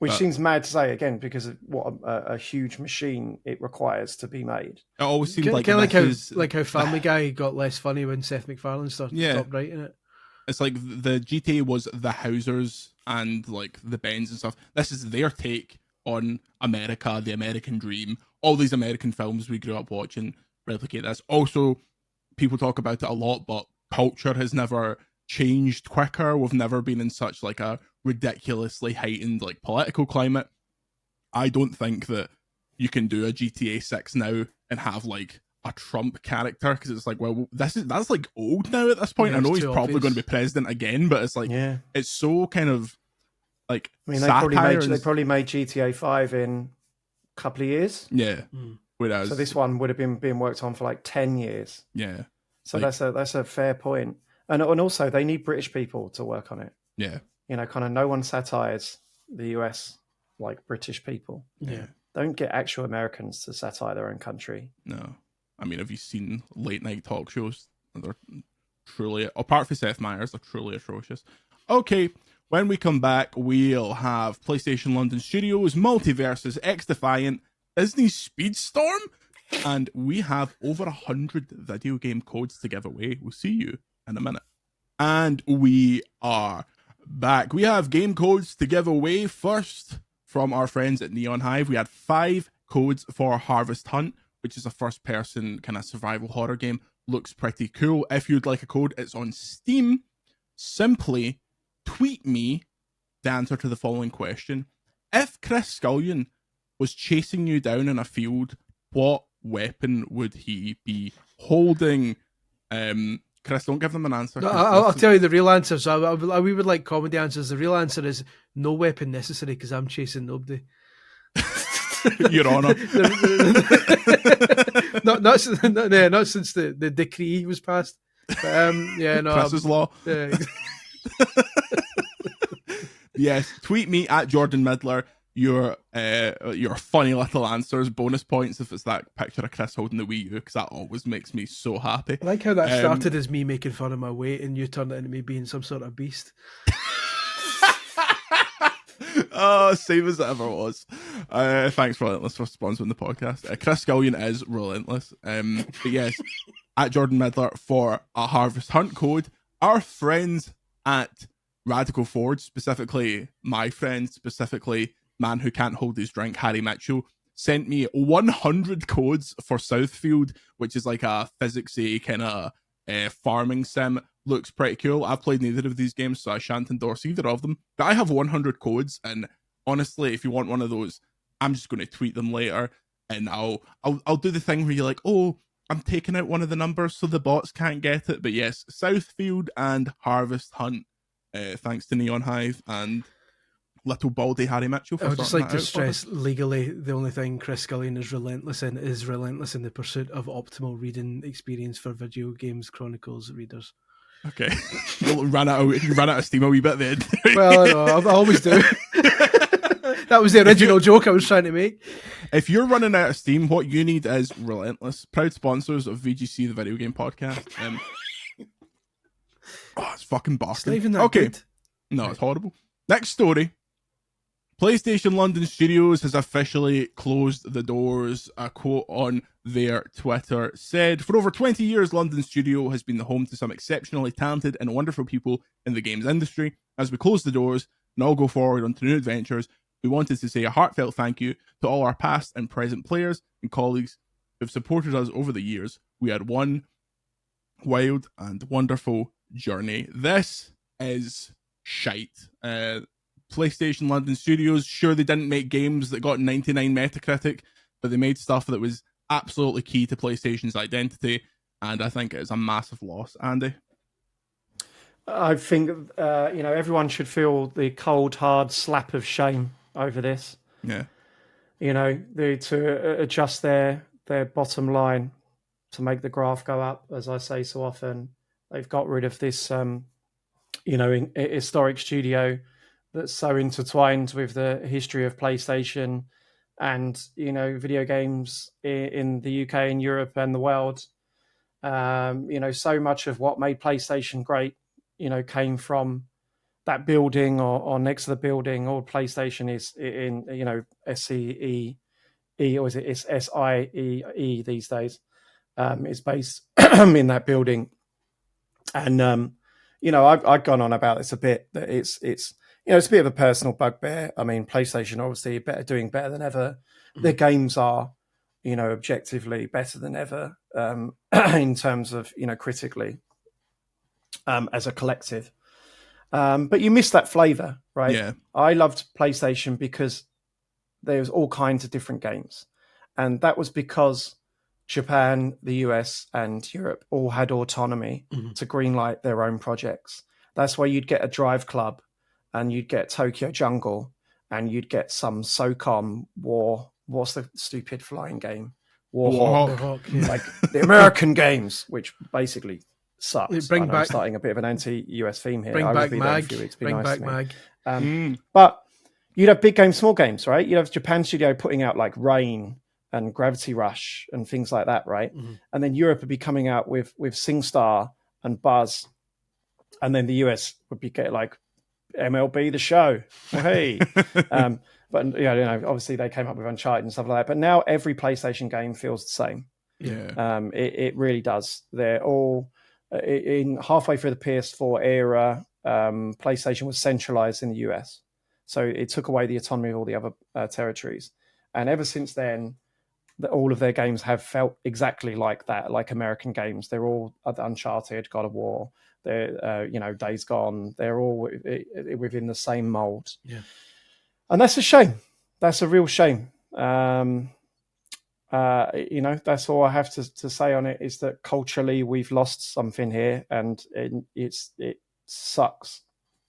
which seems mad to say again because of what a huge machine it requires to be made. It always seems like how Family Guy got less funny when Seth MacFarlane stopped writing it. It's like the GTA was the Housers and like the Bens and stuff. This is their take on America, the American dream. All these American films we grew up watching replicate this. Also, people talk about it a lot, but culture has never changed quicker. We've never been in such like a ridiculously heightened like political climate. I don't think that you can do a GTA 6 now and have like a Trump character, because it's like, well, that's like old now at this point. I know he's probably going to be president again, but it's like it's so kind of like, I mean, they probably made GTA 5 in a couple of years. Yeah. Whereas, so this one would have been being worked on for like 10 years. Yeah. So like, that's a fair point. And also they need British people to work on it. Yeah. Kind of no one satires the US like British people. Yeah. Don't get actual Americans to satire their own country. No. I mean, have you seen late night talk shows? They're truly, apart from Seth Meyers, they're truly atrocious. Okay, when we come back, we'll have PlayStation London Studios, Multiverses, X-Defiant, Disney Speedstorm, and we have over 100 video game codes to give away. We'll see you in a minute. And we are back. We have game codes to give away. First, from our friends at Neon Hive, we had 5 codes for Harvest Hunt, which is a first-person kind of survival horror game. Looks pretty cool. If you'd like a code, it's on Steam. Simply tweet me the answer to the following question. If Chris Scullion was chasing you down in a field, what weapon would he be holding? Chris, don't give them an answer. No, I'll tell you the real answer. So we would like comedy answers. The real answer is no weapon necessary, because I'm chasing nobody. Your Honour. not since the decree was passed. But, Chris's law. Yeah. Yes, tweet me at Jordan Midler your funny little answers, bonus points if it's that picture of Chris holding the Wii U, because that always makes me so happy. I like how that started as me making fun of my weight, and you turned it into me being some sort of beast. Oh, same as it ever was. Thanks, Relentless, for sponsoring the podcast. Chris Scullion is Relentless. But yes, at Jordan Midler for a Harvest Hunt code. Our friends at Radical Forge, specifically my friend, specifically man who can't hold his drink, Harry Mitchell, sent me 100 codes for Southfield, which is like a physicsy kind of farming sim. Looks pretty cool. I've played neither of these games, so I shan't endorse either of them. But I have 100 codes, and honestly, if you want one of those, I'm just going to tweet them later, and I'll do the thing where you're like, oh, I'm taking out one of the numbers so the bots can't get it. But yes, Southfield and Harvest Hunt, thanks to Neon Hive and little baldy Harry Mitchell. I would just like to stress, legally, the only thing Chris Scullion is relentless in the pursuit of optimal reading experience for video games Chronicles readers. Okay. You ran out of steam a wee bit then. Well, I always do. That was the original joke I was trying to make. If you're running out of steam, what you need is Relentless, proud sponsors of VGC, the video game podcast. fucking barking. It's not even that Okay. good. No, it's horrible. Next story. PlayStation London Studios has officially closed the doors. A quote on their Twitter said, "For over 20 years, London Studio has been the home to some exceptionally talented and wonderful people in the games industry. As we close the doors and all go forward onto new adventures, we wanted to say a heartfelt thank you to all our past and present players and colleagues who have supported us over the years. We had one wild and wonderful journey." This is shite. PlayStation London Studios, sure, they didn't make games that got 99 Metacritic, but they made stuff that was absolutely key to PlayStation's identity, and I think it's a massive loss. Andy? I think everyone should feel the cold, hard slap of shame over this. Yeah. To adjust their bottom line to make the graph go up, as I say so often. They've got rid of this, historic studio that's so intertwined with the history of PlayStation and, video games in the UK and Europe and the world. So much of what made PlayStation great, came from that building or next to the building. Or PlayStation is in, SCEE, or is it SIEE these days? Is based in that building. And, I've gone on about this a bit, that it's a bit of a personal bugbear. I mean, PlayStation obviously doing better than ever. Their games are, objectively better than ever in terms of, critically as a collective. But you miss that flavor, right? Yeah. I loved PlayStation because there was all kinds of different games. And that was because Japan, the US, and Europe all had autonomy to greenlight their own projects. That's why you'd get a Drive Club, and you'd get Tokyo Jungle, and you'd get some SOCOM War. What's the stupid flying game? Warhawk. Yeah. Like the American games, which basically sucks. Bring back- I'm starting a bit of an anti-US theme here. Bring I will back be there in a Mag. few weeks. Be Bring nice back to me. Mag. But you'd have big games, small games, right? You'd have Japan Studio putting out like Rain and Gravity Rush and things like that, right? And then Europe would be coming out with SingStar and Buzz, and then the US would be getting like MLB The Show. Well, hey, but obviously they came up with Uncharted and stuff like that. But now every PlayStation game feels the same. Yeah. It really does. They're all in halfway through the PS4 era. PlayStation was centralized in the US, so it took away the autonomy of all the other territories. And ever since then, all of their games have felt exactly like that, like American games. They're all Uncharted, God of War, they're Days Gone. They're all within the same mold. Yeah, and that's a shame. That's a real shame. That's all I have to say on it, is that culturally we've lost something here, and it sucks.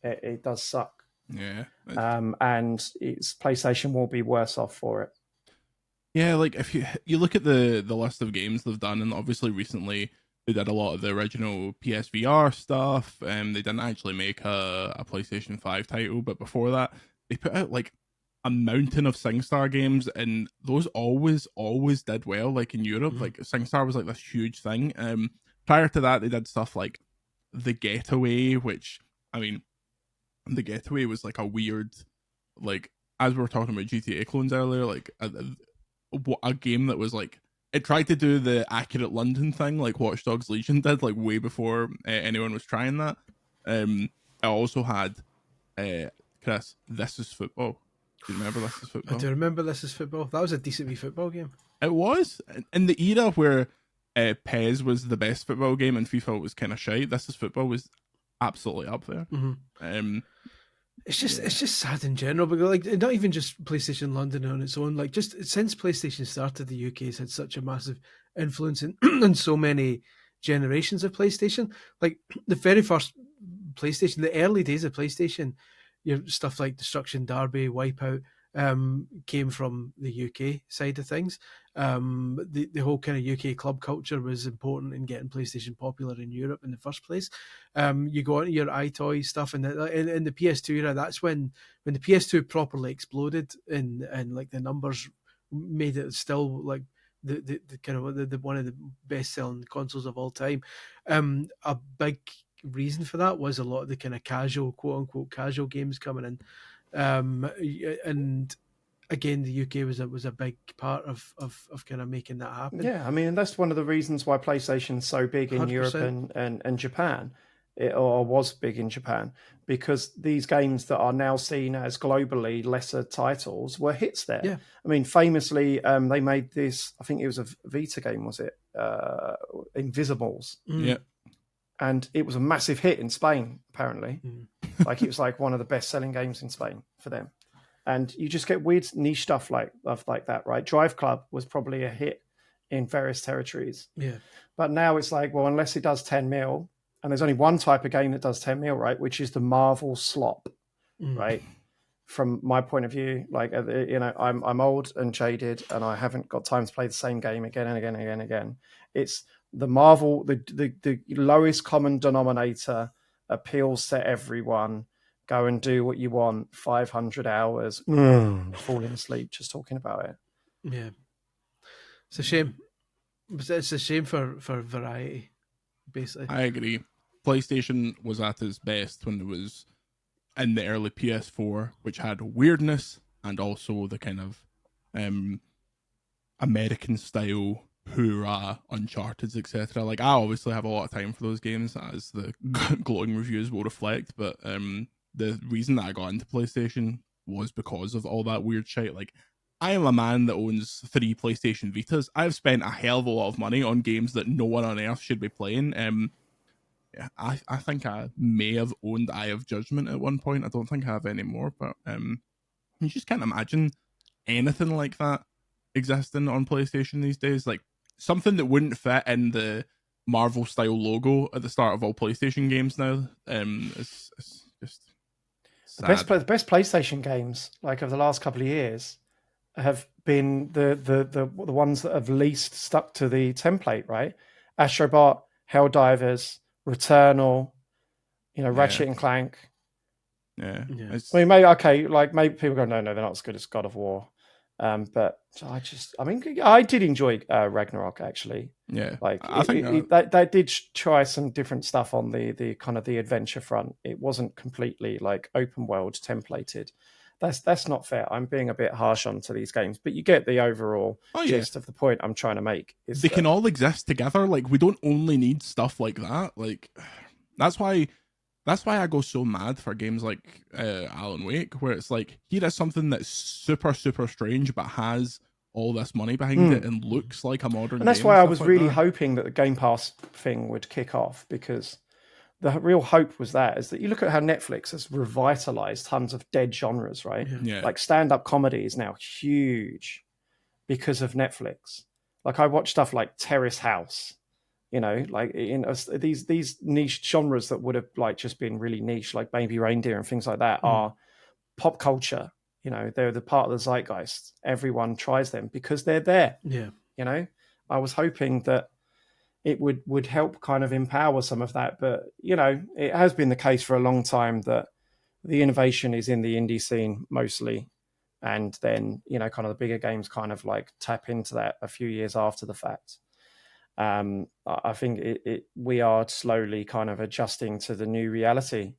It does suck. Yeah. And PlayStation will be worse off for it. Yeah, like if you look at the list of games they've done, and obviously recently they did a lot of the original PSVR stuff. They didn't actually make a PlayStation 5 title, but before that, they put out like a mountain of SingStar games, and those always did well. Like in Europe, like SingStar was like this huge thing. Prior to that, they did stuff like The Getaway, which, I mean, The Getaway was like a weird, like, as we were talking about GTA clones earlier, like a game that was like, it tried to do the accurate London thing like Watch Dogs Legion did, like way before anyone was trying that. It also had Chris, This Is Football. Do you remember This Is Football? I do remember This Is Football. That was a decent wee football game. It was in the era where PES was the best football game and FIFA was kind of shite. This Is Football was absolutely up there. It's just sad in general, but like not even just PlayStation London on its own. Like just since PlayStation started, the UK has had such a massive influence in so many generations of PlayStation. Like the very first PlayStation, the early days of PlayStation, your stuff like Destruction Derby, Wipeout, came from the UK side of things. The whole kind of UK club culture was important in getting PlayStation popular in Europe in the first place. You go on to your iToy stuff, and in the PS2 era, that's when the PS2 properly exploded, and like the numbers made it still like the kind of the one of the best selling consoles of all time. A big reason for that was a lot of the kind of casual, quote unquote, casual games coming in, and again, the UK was a big part of kind of making that happen. Yeah, I mean, that's one of the reasons why PlayStation's so big in 100%. Europe and Japan, or was big in Japan, because these games that are now seen as globally lesser titles were hits there. Yeah. I mean, famously, they made this, I think it was a Vita game, was it? Invisibles. Yeah. And it was a massive hit in Spain, apparently. Like, it was like one of the best-selling games in Spain for them. And you just get weird niche stuff like that, right? Drive Club was probably a hit in various territories. Yeah. But now it's like, well, unless it does 10 mil, and there's only one type of game that does 10 mil, right? Which is the Marvel slop, right? From my point of view, like, you know, I'm old and jaded, and I haven't got time to play the same game again and again and again and again. It's the Marvel, the lowest common denominator, appeals to everyone. Go and do what you want. 500 hours, falling asleep just talking about it. Yeah, it's a shame. It's a shame for variety, basically. I agree. PlayStation was at its best when it was in the early PS4, which had weirdness and also the kind of American style hoorah, Uncharted, etc. Like, I obviously have a lot of time for those games, as the glowing reviews will reflect, but the reason that I got into PlayStation was because of all that weird shit. Like, I am a man that owns 3 PlayStation Vitas. I've spent a hell of a lot of money on games that no one on earth should be playing. Yeah, I think I may have owned Eye of Judgment at one point. I don't think I have anymore, but you just can't imagine anything like that existing on PlayStation these days. Like, something that wouldn't fit in the Marvel style logo at the start of all PlayStation games now. It's just sad. The best PlayStation games, like, of the last couple of years, have been the ones that have least stuck to the template, right? Astrobot, Helldivers, Returnal, you know, Ratchet and Clank. Yeah. I mean, maybe people go, no, they're not as good as God of War. But I did enjoy Ragnarok, actually. Yeah, like, I think they did try some different stuff on the kind of the adventure front. It wasn't completely like open world templated. That's not fair. I'm being a bit harsh onto these games, but you get the overall gist of the point I'm trying to make. They can all exist together. Like, we don't only need stuff like that. Like, that's why I go so mad for games like Alan Wake, where it's like, here is something that's super, super strange, but has all this money behind it and looks like a modern game. And that's why I was really hoping that the Game Pass thing would kick off, because the real hope was is that you look at how Netflix has revitalized tons of dead genres, right? Yeah. Like, stand-up comedy is now huge because of Netflix. Like, I watch stuff like Terrace House. You know, like, these niche genres that would have like just been really niche, like Baby Reindeer and things like that, are pop culture. You know, they're the part of the zeitgeist. Everyone tries them because they're there. Yeah. You know, I was hoping that it would help kind of empower some of that, but you know, it has been the case for a long time that the innovation is in the indie scene mostly, and then, you know, kind of the bigger games kind of like tap into that a few years after the fact. I think we are slowly kind of adjusting to the new reality.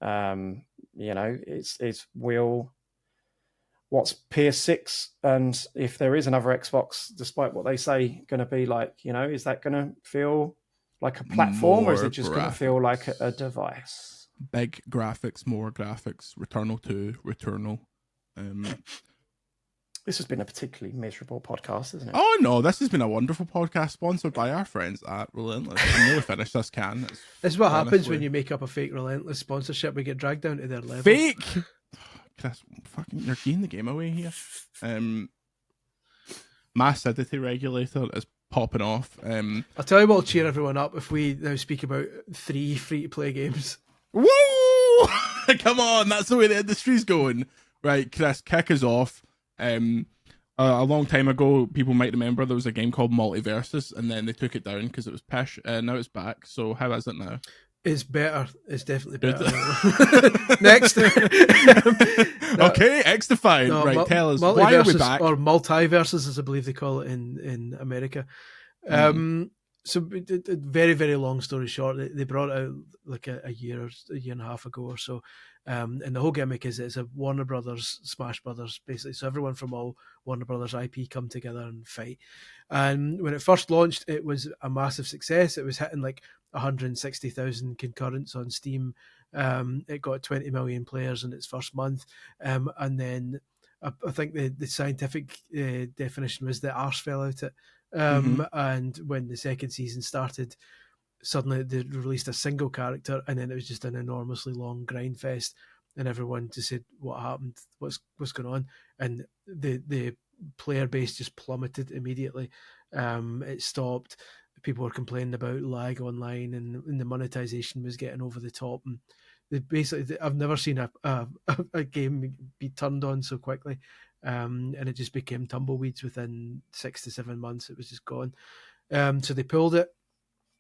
You know, what's PS6, and if there is another Xbox, despite what they say, going to be like, you know, is that going to feel like a platform, or is it just going to feel like a device? Big graphics, more graphics, Returnal 2, Returnal. This has been a particularly miserable podcast, isn't it? Oh no, this has been a wonderful podcast sponsored by our friends at Relentless. I'm nearly finished this can. This is what happens when you make up a fake Relentless sponsorship. We get dragged down to their level. Fake! Chris, fucking, you're giving the game away here. My acidity regulator is popping off. I'll tell you what will cheer everyone up if we now speak about 3 free-to-play games. Woo! Come on, that's the way the industry's going. Right, Chris, kick us off. A long time ago, people might remember there was a game called Multiversus, and then they took it down because it was pish, and now it's back. So how is it now? It's better. It's definitely better. Next. Okay, X-Defined. Right, tell us, why are we back? Or multiverses, as I believe they call it in America. So very, very long story short, they brought it out like a year and a half ago or so. And the whole gimmick is it's a Warner Brothers, Smash Brothers, basically. So everyone from all Warner Brothers IP come together and fight. And when it first launched, it was a massive success. It was hitting like 160,000 concurrents on Steam. It got 20 million players in its first month. And then I think the scientific definition was the arse fell out it. And when the second season started, suddenly they released a single character, and then it was just an enormously long grind fest, and everyone just said, "What happened? What's going on?" And the player base just plummeted immediately. It stopped. People were complaining about lag online, and the monetization was getting over the top. And I've never seen a game be turned on so quickly. And it just became tumbleweeds within 6 to 7 months. It was just gone. So they pulled it,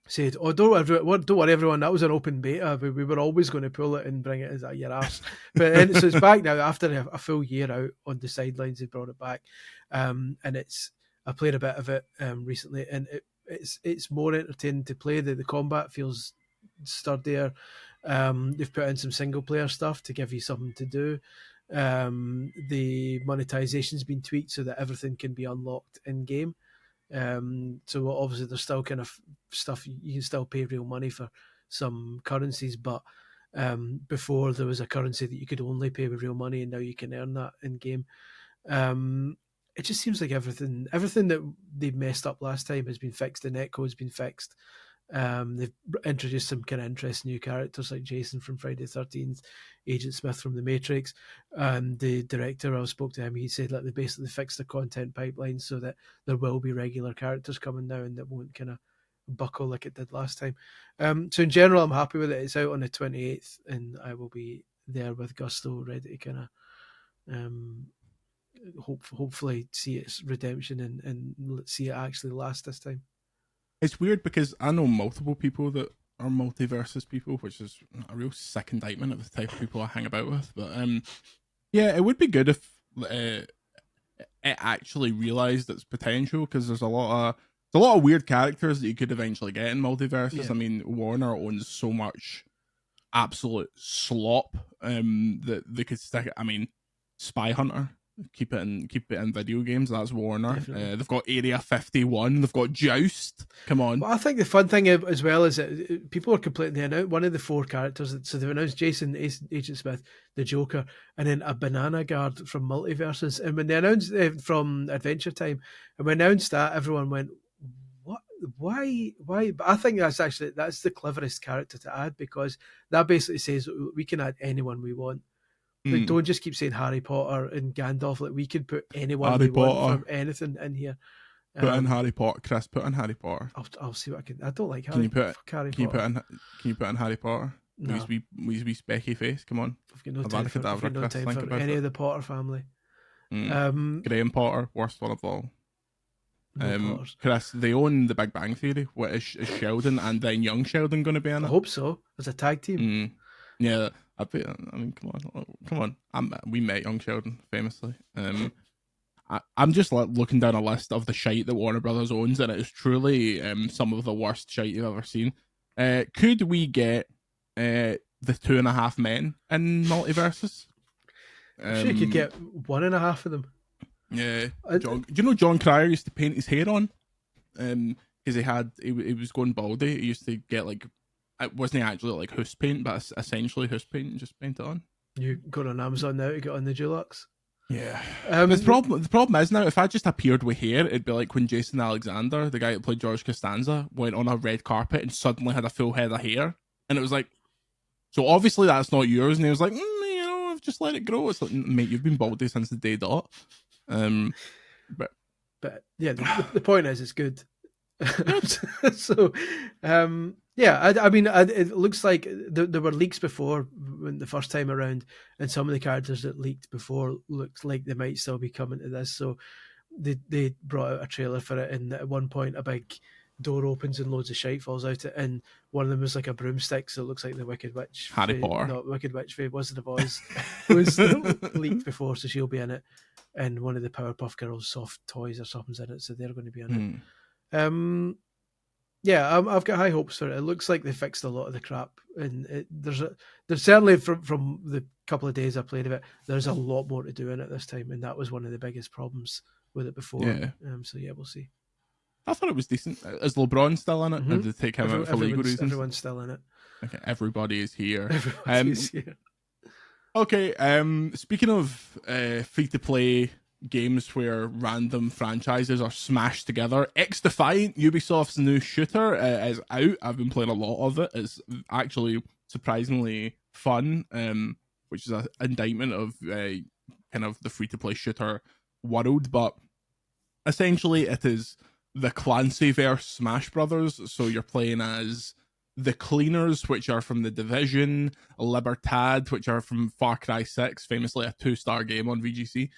said, "Oh, don't worry, everyone. That was an open beta. We were always going to pull it and bring it as a your ass." But so it's back now after a full year out on the sidelines. They brought it back, and I played a bit of it recently, and it's more entertaining to play. The combat feels sturdier. They've put in some single player stuff to give you something to do. The monetization's been tweaked so that everything can be unlocked in game. So obviously there's still kind of stuff you can still pay real money for some currencies, but before there was a currency that you could only pay with real money, and now you can earn that in game. It just seems like everything that they messed up last time has been fixed. The netcode's been fixed. They've introduced some kind of interesting new characters like Jason from Friday the 13th, Agent Smith from The Matrix. The director, I spoke to him, he said they basically fixed the content pipeline so that there will be regular characters coming now and that won't kind of buckle like it did last time. So in general, I'm happy with it. It's out on the 28th and I will be there with gusto, ready to kind of hopefully see its redemption and see it actually last this time. It's weird because I know multiple people that are multiverses people, which is a real sick indictment of the type of people I hang about with. But yeah, it would be good if it actually realised its potential, because there's a lot of weird characters that you could eventually get in multiverses. Yeah. I mean, Warner owns so much absolute slop that they could stick it. I mean, Spy Hunter. Keep it in video games. That's Warner. They've got Area 51. They've got Joust. Come on. Well, I think the fun thing as well is that people are complaining. They announced one of the 4 characters. So they've announced Jason, Agent Smith, the Joker, and then a banana guard from Multiverses. And when they announced from Adventure Time, and when they announced that, everyone went, "What? Why? But I think that's the cleverest character to add, because that basically says we can add anyone we want. Like, don't just keep saying Harry Potter and Gandalf. Like, we could put anyone we want from anything in here. Put in Harry Potter, Chris. Put in Harry Potter. I'll see what I can. I don't like Harry Potter. Can you put in Harry Potter? No. Wee specky face. Come on. I've got no time for any of the Potter family. Graham Potter, worst one of all. Chris, they own The Big Bang Theory. What is Sheldon and then young Sheldon going to be in it? I hope so. As a tag team. Yeah. I mean, come on. We met young Sheldon famously. I'm just looking down a list of the shite that Warner Brothers owns, and it is truly some of the worst shite you've ever seen. Could we get the 2.5 Men in multiverses? I'm sure you could get 1.5 of them. Yeah. Do you know John Cryer used to paint his hair on? Because he was going baldy. He used to get it wasn't actually like house paint, but essentially house paint, and just paint it on. You go on Amazon now to get on the Dulux. Yeah. The problem is now, if I just appeared with hair, it'd be like when Jason Alexander, the guy that played George Costanza, went on a red carpet and suddenly had a full head of hair, and it was like, so obviously that's not yours. And he was like, I've just let it grow. It's like, mate, you've been baldy since the day dot. But yeah, the point is, it's good. So, yeah, I mean, it looks like there were leaks before when the first time around, and some of the characters that leaked before looked like they might still be coming to this. So they brought out a trailer for it, and at one point a big door opens and loads of shite falls out it, and one of them was like a broomstick, so it looks like the Wicked Witch. Harry Potter. Not Wicked Witch, Wizard of Oz was leaked before, so she'll be in it. And one of the Powerpuff Girls soft toys or something's in it, so they're going to be in it. Yeah, I've got high hopes for it. It looks like they fixed a lot of the crap, and there's certainly from the couple of days I played of it, there's a lot more to do in it this time, and that was one of the biggest problems with it before. Yeah. So yeah, we'll see. I thought it was decent. Is LeBron still in it? Or did they take him out for legal reasons? Everyone's still in it. Okay, everybody is here. Everybody's here. Okay, speaking of free-to-play games where random franchises are smashed together, X-Defiant, Ubisoft's new shooter, is out. I've been playing a lot of it. It's actually surprisingly fun, which is an indictment of kind of the free-to-play shooter world, but essentially it is the Clancyverse Smash Brothers, so you're playing as the Cleaners, which are from The Division, Libertad, which are from Far Cry 6, famously a 2-star game on VGC.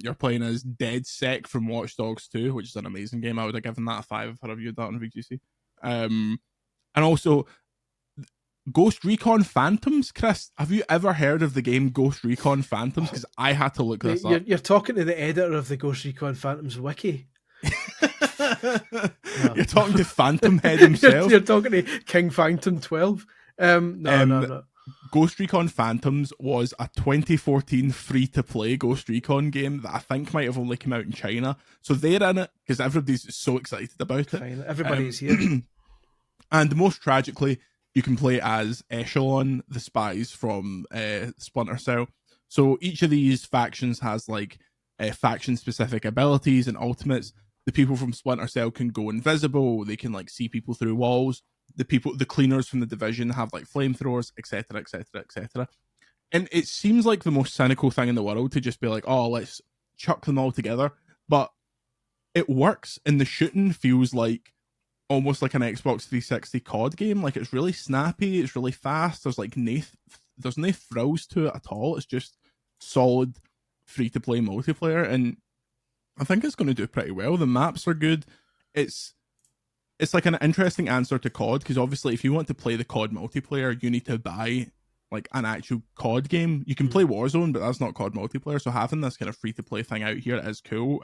You're playing as Dead Sec from Watch Dogs 2, which is an amazing game. I would have given that a 5 if I reviewed that on VGC. And also Ghost Recon Phantoms. Chris, have you ever heard of the game Ghost Recon Phantoms? Because I had to look this up. You're talking to the editor of the Ghost Recon Phantoms wiki. You're talking to Phantom Head himself. You're talking to King Phantom 12. No. Ghost Recon Phantoms was a 2014 free-to-play Ghost Recon game that I think might have only come out in China. So they're in it because everybody's so excited about it. Fine. Everybody's here. And most tragically, you can play as Echelon, the spies from Splinter Cell. So each of these factions has like faction-specific abilities and ultimates. The people from Splinter Cell can go invisible. They can like see people through walls. The cleaners from The Division have like flamethrowers, etc., etc., etc. And it seems like the most cynical thing in the world to just be like, oh, let's chuck them all together. But it works, and the shooting feels like almost like an Xbox 360 COD game. Like it's really snappy, it's really fast. There's like there's no frills to it at all. It's just solid free-to-play multiplayer, and I think it's going to do pretty well. The maps are good. It's like an interesting answer to COD, because obviously if you want to play the COD multiplayer, you need to buy like an actual COD game. You can play Warzone, but that's not COD multiplayer. So having this kind of free-to-play thing out here is cool.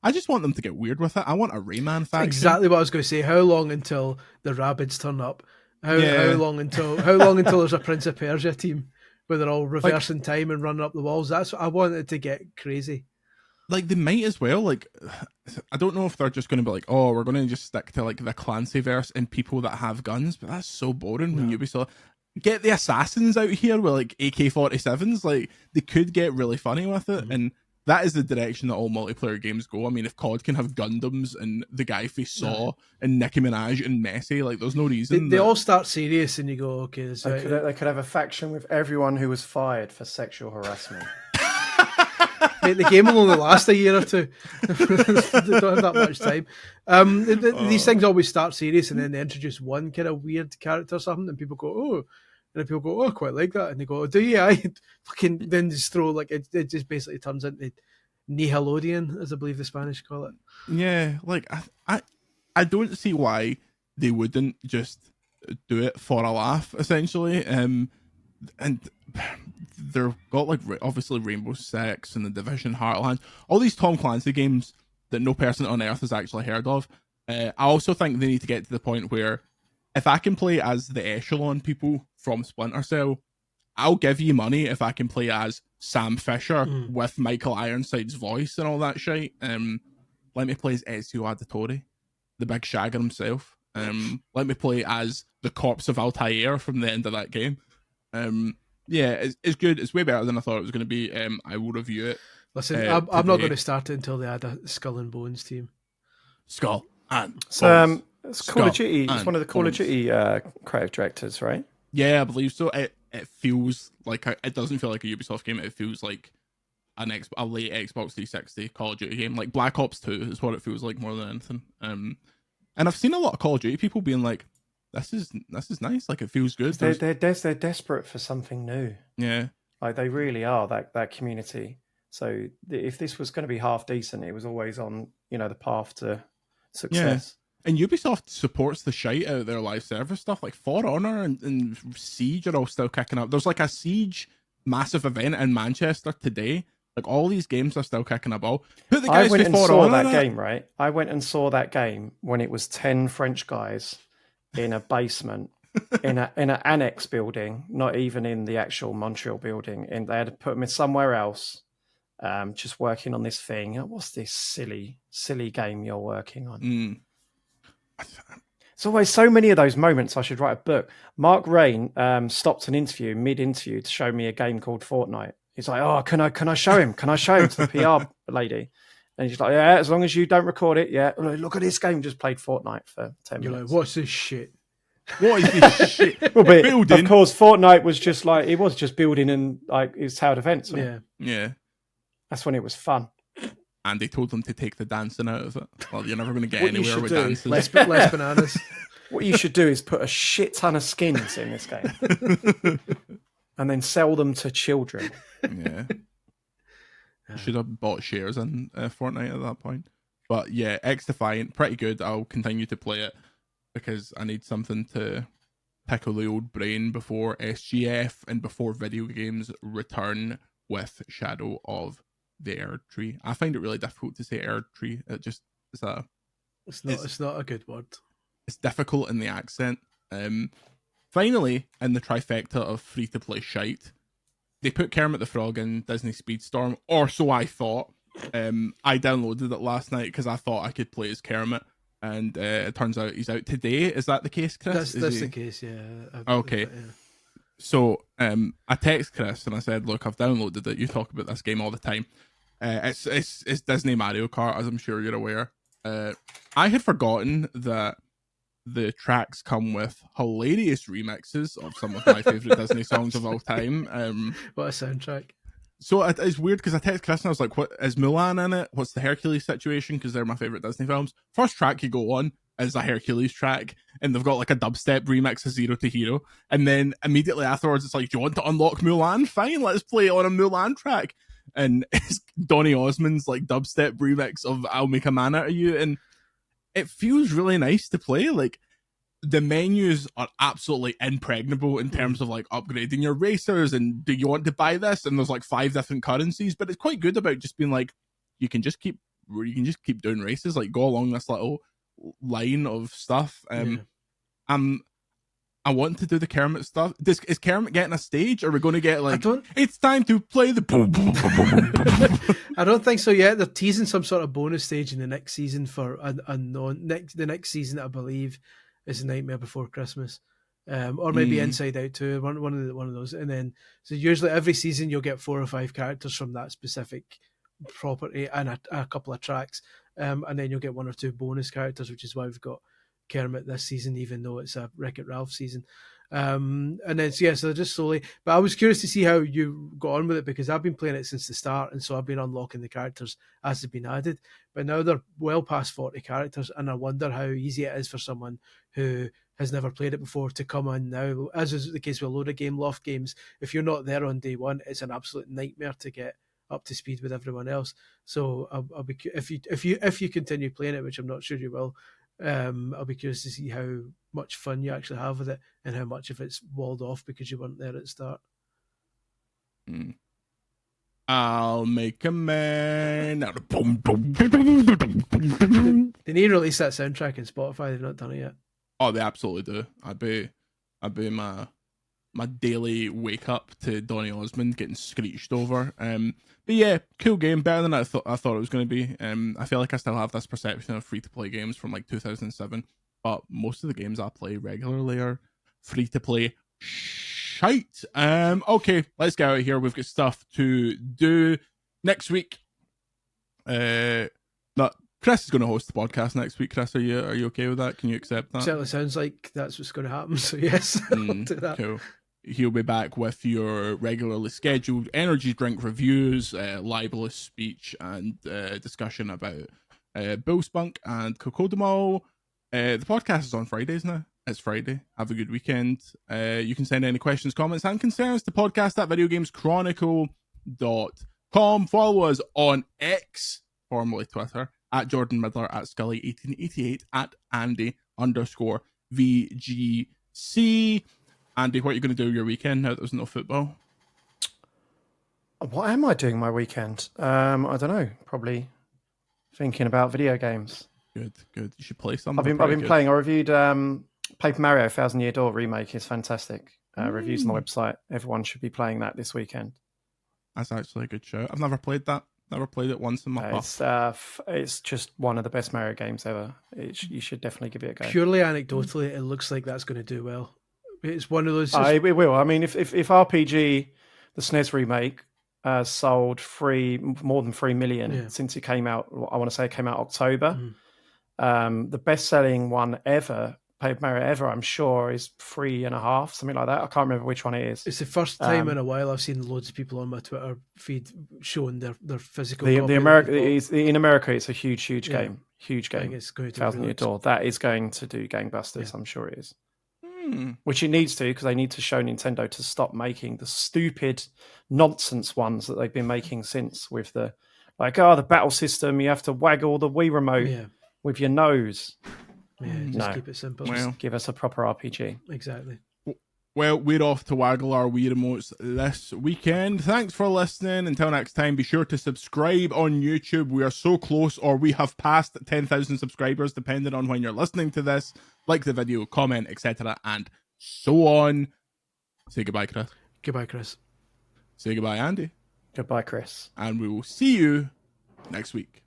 I just want them to get weird with it. I want a Rayman faction. Exactly what I was going to say. How long until the Rabbids turn up? How long until there's a Prince of Persia team where they're all reversing time and running up the walls? That's what I want it to get crazy. Like, they might as well. Like, I don't know if they're just going to be like, oh, we're going to just stick to like the Clancyverse and people that have guns, but that's so boring. When Ubisoft get the assassins out here with like AK-47s, like they could get really funny with it, and that is the direction that all multiplayer games go. I mean, if COD can have Gundams and the guy face Saw and Nicki Minaj and Messi, like there's no reason. They all start serious, and you go, okay. They could have a faction with everyone who was fired for sexual harassment. The game will only last a year or two. They don't have that much time. These things always start serious, and then they introduce one kind of weird character or something, and people go, oh. And then people go, oh, I quite like that. And they go, oh, do you? I fucking then just throw, like, it just basically turns into Nihilodian, as I believe the Spanish call it. Yeah, like, I don't see why they wouldn't just do it for a laugh, essentially. And they've got like obviously Rainbow Six and The Division, Heartland, all these Tom Clancy games that no person on earth has actually heard of. I also think they need to get to the point where if I can play as the Echelon people from Splinter Cell, I'll give you money if I can play as Sam Fisher with Michael Ironside's voice and all that shit. Let me play as Ezio Auditore, the big shagger himself. Let me play as the corpse of Altair from the end of that game. Yeah, it's good. It's way better than I thought it was going to be. I will review it. Listen, I'm not going to start it until they add a Skull and Bones team. Skull and Bones. It's Call of Duty. It's one of the Call of Duty creative directors, right? Yeah, I believe so. It feels like it doesn't feel like a Ubisoft game. It feels like a late Xbox 360 Call of Duty game. Like Black Ops 2 is what it feels like more than anything. And I've seen a lot of Call of Duty people being like, This is nice. Like it feels good. They're desperate for something new. Yeah, like they really are that community. So if this was going to be half decent, it was always on the path to success. Yeah. And Ubisoft supports the shite out of their live service stuff. Like For Honor and Siege are all still kicking up. There's like a Siege massive event in Manchester today Like all these games are still kicking a ball. Put the I guys went who and fought saw on that it. game, right? I went and saw that game when it was 10 French guys in a basement in an annex building, not even in the actual Montreal building. And they had to put them in somewhere else, just working on this thing. What's this silly game you're working on? Mm. There's always so many of those moments. I should write a book. Mark Rain stopped an interview, mid-interview, to show me a game called Fortnite. He's like, "Oh, can I show him? Can I show him to the PR lady?" And he's like, "Yeah, as long as you don't record it. Yeah, look at this game. Just played Fortnite for 10 You're minutes." like, what's this shit? What is this shit? Well, but Building. of course, Fortnite was just like it was just building and like it was tower defense. Wasn't it? Yeah. That's when it was fun. And they told them to take the dancing out of it. Well, you're never going to get What you anywhere should with do- dances. Less bananas. What you should do is put a shit ton of skins in this game and then sell them to children. Yeah. You should have bought shares in Fortnite at that point. But yeah, X Defiant, pretty good. I'll continue to play it because I need something to tickle the old brain before SGF and before video games return with Shadow of the Erd Tree. I find it really difficult to say Erd Tree. It just It's not a good word. it's difficult in the accent. Finally, in the trifecta of free-to-play shite, they put Kermit the Frog in Disney Speedstorm, or so I thought. I downloaded it last night because I thought I could play as Kermit, and it turns out he's out today. Is that the case, Chris? That's the case, yeah. Okay. Yeah. So I text Chris and I said, "Look, I've downloaded it. You talk about this game all the time. It's Disney Mario Kart, as I'm sure you're aware. I had forgotten that the tracks come with hilarious remixes of some of my favorite Disney songs of all time. What a soundtrack. So it's weird because I text Chris and I was like, "What is Mulan in it? What's the Hercules situation? Because they're my favorite Disney films." First track you go on is a Hercules track, and they've got like a dubstep remix of Zero to Hero. And then immediately afterwards, it's like, "Do you want to unlock Mulan? Fine, let's play it on a Mulan track." And it's Donny Osmond's like dubstep remix of "I'll Make a Man Out of You," and it feels really nice to play. Like the menus are absolutely impregnable in terms of like upgrading your racers and do you want to buy this, and there's like 5 different currencies, but it's quite good about just being like you can just keep doing races, like go along this little line of stuff. I want to do the Kermit stuff. Is Kermit getting a stage? Are we going to get like it's time to play the I don't think so yet. They're teasing some sort of bonus stage in the next season for the next season, I believe, is Nightmare Before Christmas, or maybe Inside Out 2, one of those. And then so usually every season you'll get 4 or 5 characters from that specific property and a couple of tracks, and then you'll get 1 or 2 bonus characters, which is why we've got Kermit this season, even though it's a Wreck-It Ralph season. And then so they're just slowly. But I was curious to see how you got on with it because I've been playing it since the start, and so I've been unlocking the characters as they've been added. But now they're well past 40 characters, and I wonder how easy it is for someone who has never played it before to come in now. As is the case with a load of Game Loft games, if you're not there on day one, it's an absolute nightmare to get up to speed with everyone else. So I'll be if you continue playing it, which I'm not sure you will. I'll be curious to see how much fun you actually have with it and how much of it's walled off because you weren't there at the start. I'll make a man out of They need to release that soundtrack in Spotify. They've not done it yet. Oh, they absolutely do. I'd be my daily wake up to Donny Osmond getting screeched over. But yeah, cool game, better than I thought it was going to be. I feel like I still have this perception of free to play games from like 2007, but most of the games I play regularly are free to play shite. Okay, let's get out of here. We've got stuff to do next week. Chris is going to host the podcast next week. Chris, are you okay with that? Can you accept that? Certainly sounds like that's what's going to happen. So yes, I'll do that. Cool. He'll be back with your regularly scheduled energy drink reviews, libelous speech, and discussion about Bill Spunk and Cocodamol. The podcast is on Fridays now. It's Friday. Have a good weekend. You can send any questions, comments, and concerns to podcast@videogameschronicle.com. Follow us on X, formerly Twitter, at Jordan Midler, at Scully1888, at Andy_VGC. Andy, what are you going to do your weekend now that there's no football? What am I doing my weekend? I don't know. Probably thinking about video games. Good. You should play some. I've been playing. I reviewed Paper Mario Thousand Year Door remake. Is fantastic. Reviews on the website. Everyone should be playing that this weekend. That's actually a good show. I've never played that. Never played it once in my life. It's just one of the best Mario games ever. You should definitely give it a go. Purely anecdotally, it looks like that's going to do well. It's one of those. It will. I mean, if RPG, the SNES remake, sold more than 3 million since it came out. I want to say it came out October. The best-selling one ever, Paper Mario ever, I'm sure, is 3.5, something like that. I can't remember which one it is. It's the first time in a while I've seen loads of people on my Twitter feed showing their physical. In America, it's a huge game. Huge game. It's going to Thousand Year Door. That is going to do gangbusters. I'm sure it is. Which it needs to, because they need to show Nintendo to stop making the stupid nonsense ones that they've been making since, with the the battle system, you have to waggle the Wii remote with your nose. Keep it simple. Just give us a proper RPG. Exactly. Well, we're off to waggle our Wii remotes this weekend. Thanks for listening. Until next time, be sure to subscribe on YouTube. We are so close, or we have passed 10,000 subscribers, depending on when you're listening to this. Like the video, comment, etc., and so on. Say goodbye, Chris. Goodbye, Chris. Say goodbye, Andy. Goodbye, Chris. And we will see you next week.